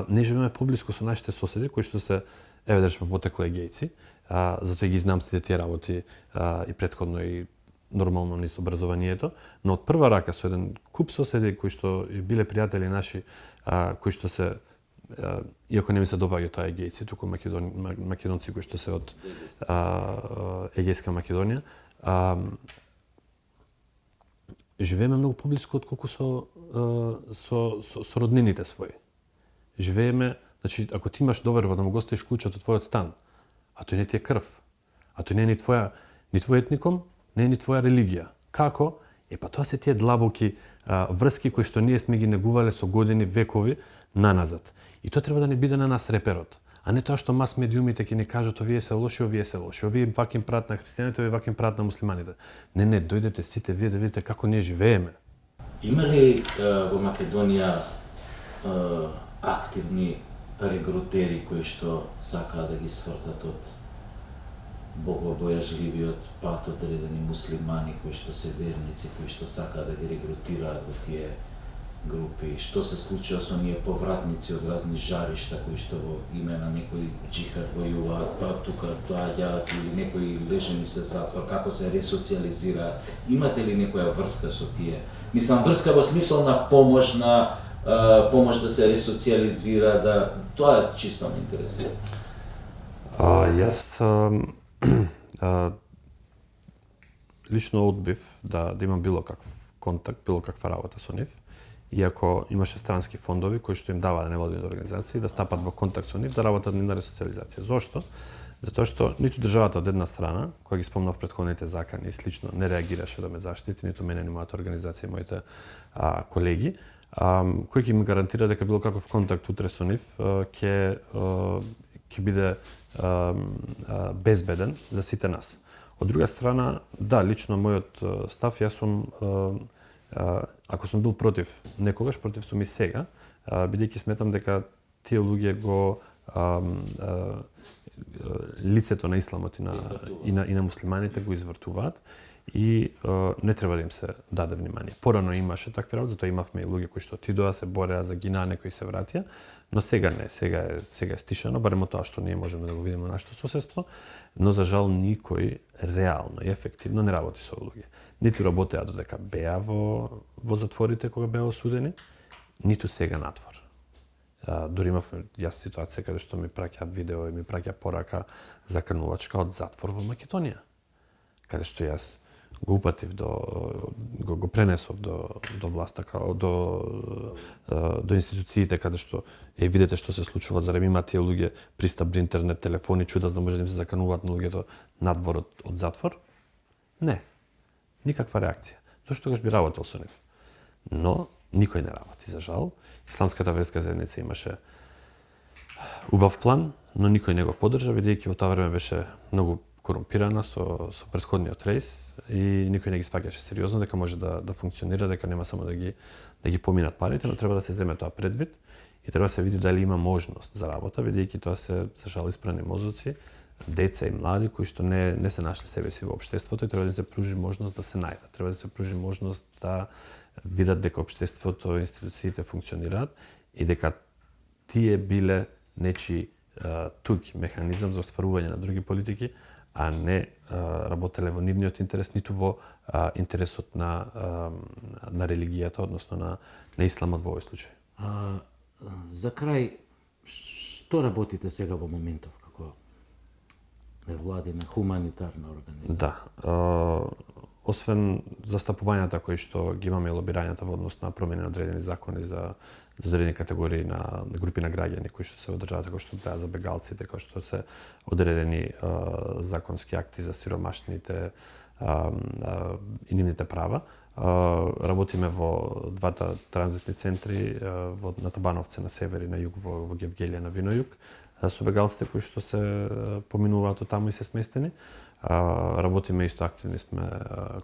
не живееме поблиску со нашите соседи кои што се да речеме потекло егејци, затоа ги знам сите тие работи и претходно и нормално низ образованието, но од прва рака со еден куп соседи кои што биле пријатели наши, кои што се иако не ми се допаѓа тоа егејци, туку македонци кои што се од Егејска Македонија, живееме многу поблиску отколку со роднините своји. Живееме, значи, ако ти имаш доверба да му го оставиш клучот од твојот стан, а тој не ти е крв, а тој не е ни твој етникум, не е ни твоја религија. Како? Па тоа се тие длабоки врски кои што ние сме ги негувале со години, векови наназад. И тоа треба да не биде на нас реперот, а не тоа што мас медиумите ќе ни кажат овие се лоши, овие ваки им прават на христијаните, овие ваки им прават на муслиманите. Не, дојдете сите вие да видите како ние живееме. Има ли во Македонија активни регрутери кои што сакаат да ги свртат од богобојажливиот пат одредени муслимани кои што се верници, кои што сакаат да ги регрутираат во тие групи? Што се случува со оние повратници од разни жаришта кои што во име на некој џихад војуваат, па тука доаѓаат или некои лежени се затвор, како се ресоциализираат? Имате ли некоја врска со тие? Мислам, врска во смисол на помош да се ресоциализира, тоа чисто ме интересира. Јас лично одбив да имам било каков контакт, било каква работа со нив, иако имаше странски фондови кои што им даваа невладини организации да стапат во контакт со нив да работат на ресоциализација. Зошто? Затоа што ниту државата од една страна, која ги спомнав предходните закани и слично, не реагираше да ме заштити, ниту мене, ни мојата организација и моите колеги, кој ќе ми гарантира дека било каков контакт утре со нив ќе биде безбеден за сите нас. Од друга страна, да, лично мојот став, јас сум, ако сум бил против некогаш, против сум и сега, бидејќи сметам дека тие луѓе го лицето на исламот и на муслиманите го извртуваат и не треба да им се даде внимание. Порано имаше такви работи, затоа имавме и луѓе кои што отидоа, се бореа, загинаа, некои се вратија, но сега не, сега е стишано, барем од тоа што ние можеме да го видиме на нашето соседство, но за жал никој реално и ефективно не работи со луѓе. Ниту работеа додека беа во затворите кога беа осудени, ниту сега натвор. Дури имавме јас ситуација каде што ми праќаат видео и ми праќа порака заканувачка од затвор во Македонија, каде што јас го упатив го пренесов до власта, до институциите каде што видете што се случува, зарем имаат тие луѓе пристап до интернет, телефони, чуда за да може да им се закануваат на луѓето надвор од затвор? Не. Никаква реакција. Зошто тогаш би работел со нив? Но никој не работи, за жал. Исламската верска заедница имаше убав план, но никој не го поддржа, бидејќи во тоа време беше многу корумпирана со претходниот рейс и никој не ги сваќаше сериозно дека може да функционира, дека нема само да ги поминат парите, но треба да се земе тоа предвид и треба да се види дали има можност за работа, бидејќи тоа се жал испрани мозоци, деца и млади кои што не се нашли себе си во општеството и треба да се пружи можност да се најдат. Треба да се пружи можност да видат дека општеството, институциите функционираат и дека тие биле нечи туѓ механизам за остварување на други политики, а не работеле во нивниот интерес, ниту во интересот на религијата, односно на исламот во овој случај. За крај, што работите сега во моментов како невладина хуманитарна организација? Да. освен застапувањата кои што ги имаме лобирањата во однос на промени на одредени закони за одредени категории на групи на граѓани кои што се одржаваат, како што беа за бегалците, како што се одредени законски акти за сиромашните и нивните права. Работиме во двата транзитни центри на Табановце на север и на југ во Гевгелија на Винојуг со бегалците кои што се поминуваат од таму и се сместени. Работиме исто активни сме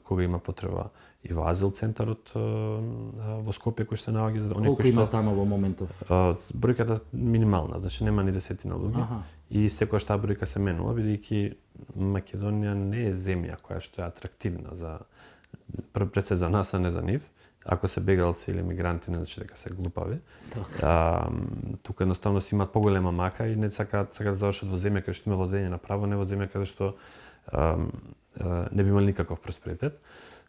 кога има потреба и во азил центарот во Скопје кој се наоѓа за оние кои што има таму во моментов. Бројката минимална, значи нема ни десетина луѓе. И секогаш таа бројка се менува бидејќи Македонија не е земја која што е атрактивна за пред се за нас, а не за нив. Ако се бегалци или мигранти, не значи дека се глупави. Тука едноставно си имаат поголема мака и не сакаат да завршат во земја каде што има владење на право, не во земја каде што не би имали никаков просперитет.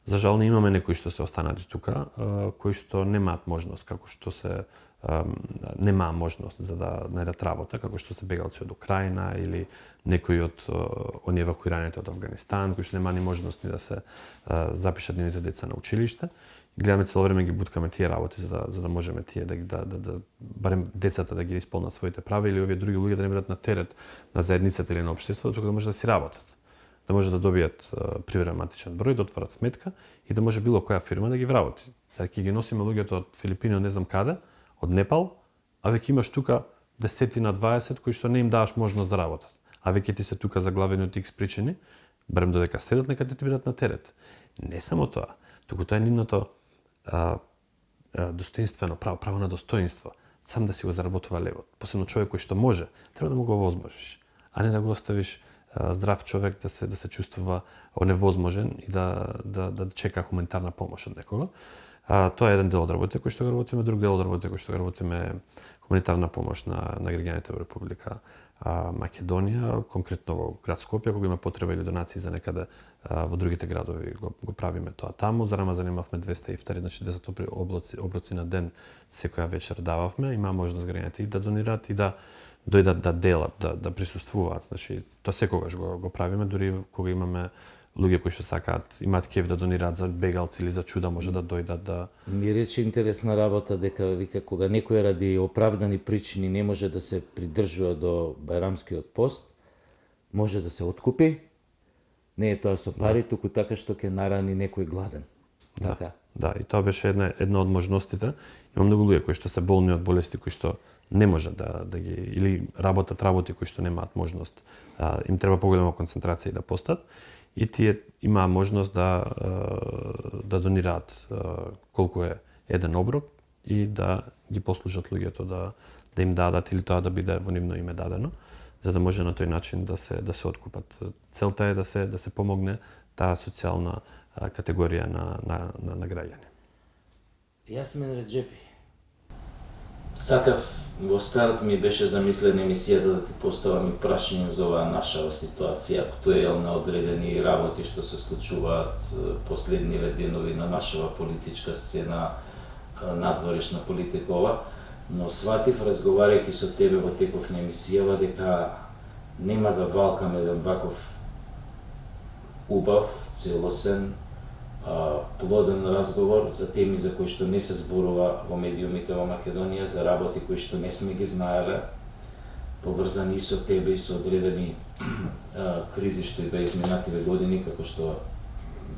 За жал не имаме некои што се останати тука, кои што немаат можност, како што се немаа можност за да најдат работа, како што се бегалци од Украина или некои од оние евакуираните од Авганистан, кои што нема ни можност ни да се запишат нивните деца на училиште. И гледаме цело време ги буткаме тие работи за да можеме тие да барем децата да ги исполнат своите права или овие други луѓе да не бидат на терет на заедницата или на општеството, туку да може да си работат. Да може да добијат привремен матичен број, да отворат сметка и да може било која фирма да ги вработи. Сега ќе ги носиме луѓето од Филипини, од не знам каде, од Непал, а веќе имаш тука 10-20 кои што не им даваш можност да работат. А веќе ти се тука заглавени од X причини, барем додека следат, нека ти бидат на терет. Не само тоа, туку тоа е нивното достоинствено право на достоинство, сам да си го заработува левот. Посебно човек кој што може, треба да му го овозможиш, а не да го оставиш здрав човек да се чувствува оневозможен и да чека хуманитарна помош од некого. Тоа е еден дел од работите кој што го работиме, друг дел од работите кој што го работиме хуманитарна помош на граѓаните во Република Македонија, конкретно во град Скопје, кога има потреба или донации за некаде во другите градови го правиме тоа таму. За Рамазан имавме 200 ифтари, значи 10 оброци на ден секоја вечер дававме. Има можност граѓаните и да донираат и да дојдат да делат, да присуствуваат. Значи тоа секогаш го правиме, дури кога имаме луѓе кои што сакаат, имаат кеф да донираат за бегалци или за чуда, може да дојдат да... Ми рече интересна работа дека вика кога некој ради оправдани причини не може да се придржува до Бајрамскиот пост, може да се откупи. Не е тоа со пари, туку така што ќе нарани некој гладен. Така. Да, и тоа беше една од можностите. Има многу луѓе кои што се болни од болести кои што не може да ги или работат работи кои што немаат можност, им треба поголема концентрација и да постат. И тие имаа можност да донираат колку е еден оброк и да ги послужат луѓето да им дадат или тоа да биде во нивно име дадено, за да може на тој начин да се откупат. Целта е да се помогне таа социјална категорија на граѓани. Јасмин Реджепи, сакав во старт ми беше замислена емисијата да ти поставам и прашање за оваа нашава ситуација, актуелна одредени работи што се случуваат последниве денови на нашава политичка сцена, надворешна политика ова, но сватив разговарајќи со тебе во теков на емисијава дека нема да валкам еден ваков убав, целосен, плоден разговор за теми за кои што не се зборува во медиумите во Македонија, за работи кои што не сме ги знаеле, поврзани и со тебе и со одредени кризи што и беа изминативе години, како што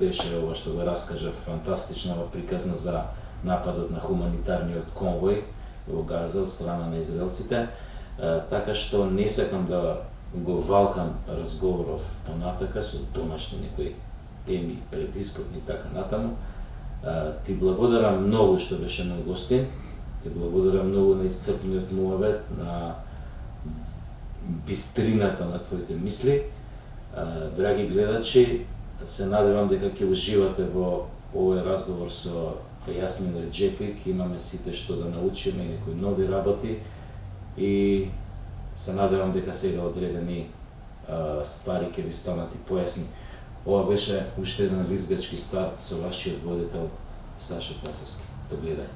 беше ова што го раскажа фантастична приказна за нападот на хуманитарниот конвој во Газа од страна на израелците, така што не сакам да го валкам разговоров понатака со домашни некои теми, предизборни така натаму. Ти благодарам многу што беше мој гостин, ти благодарам многу на исцрпниот муавет, на бистрината на твоите мисли. Драги гледачи, се надевам дека ќе уживате во овој разговор со Јасмин Реджепи, ќе имаме сите што да научиме и некои нови работи и се надевам дека сега одредени ствари ќе ви станат и појасни. Ова беше уште еден лизгачки старт со вашиот водител Сашо Тасовски. До гледање.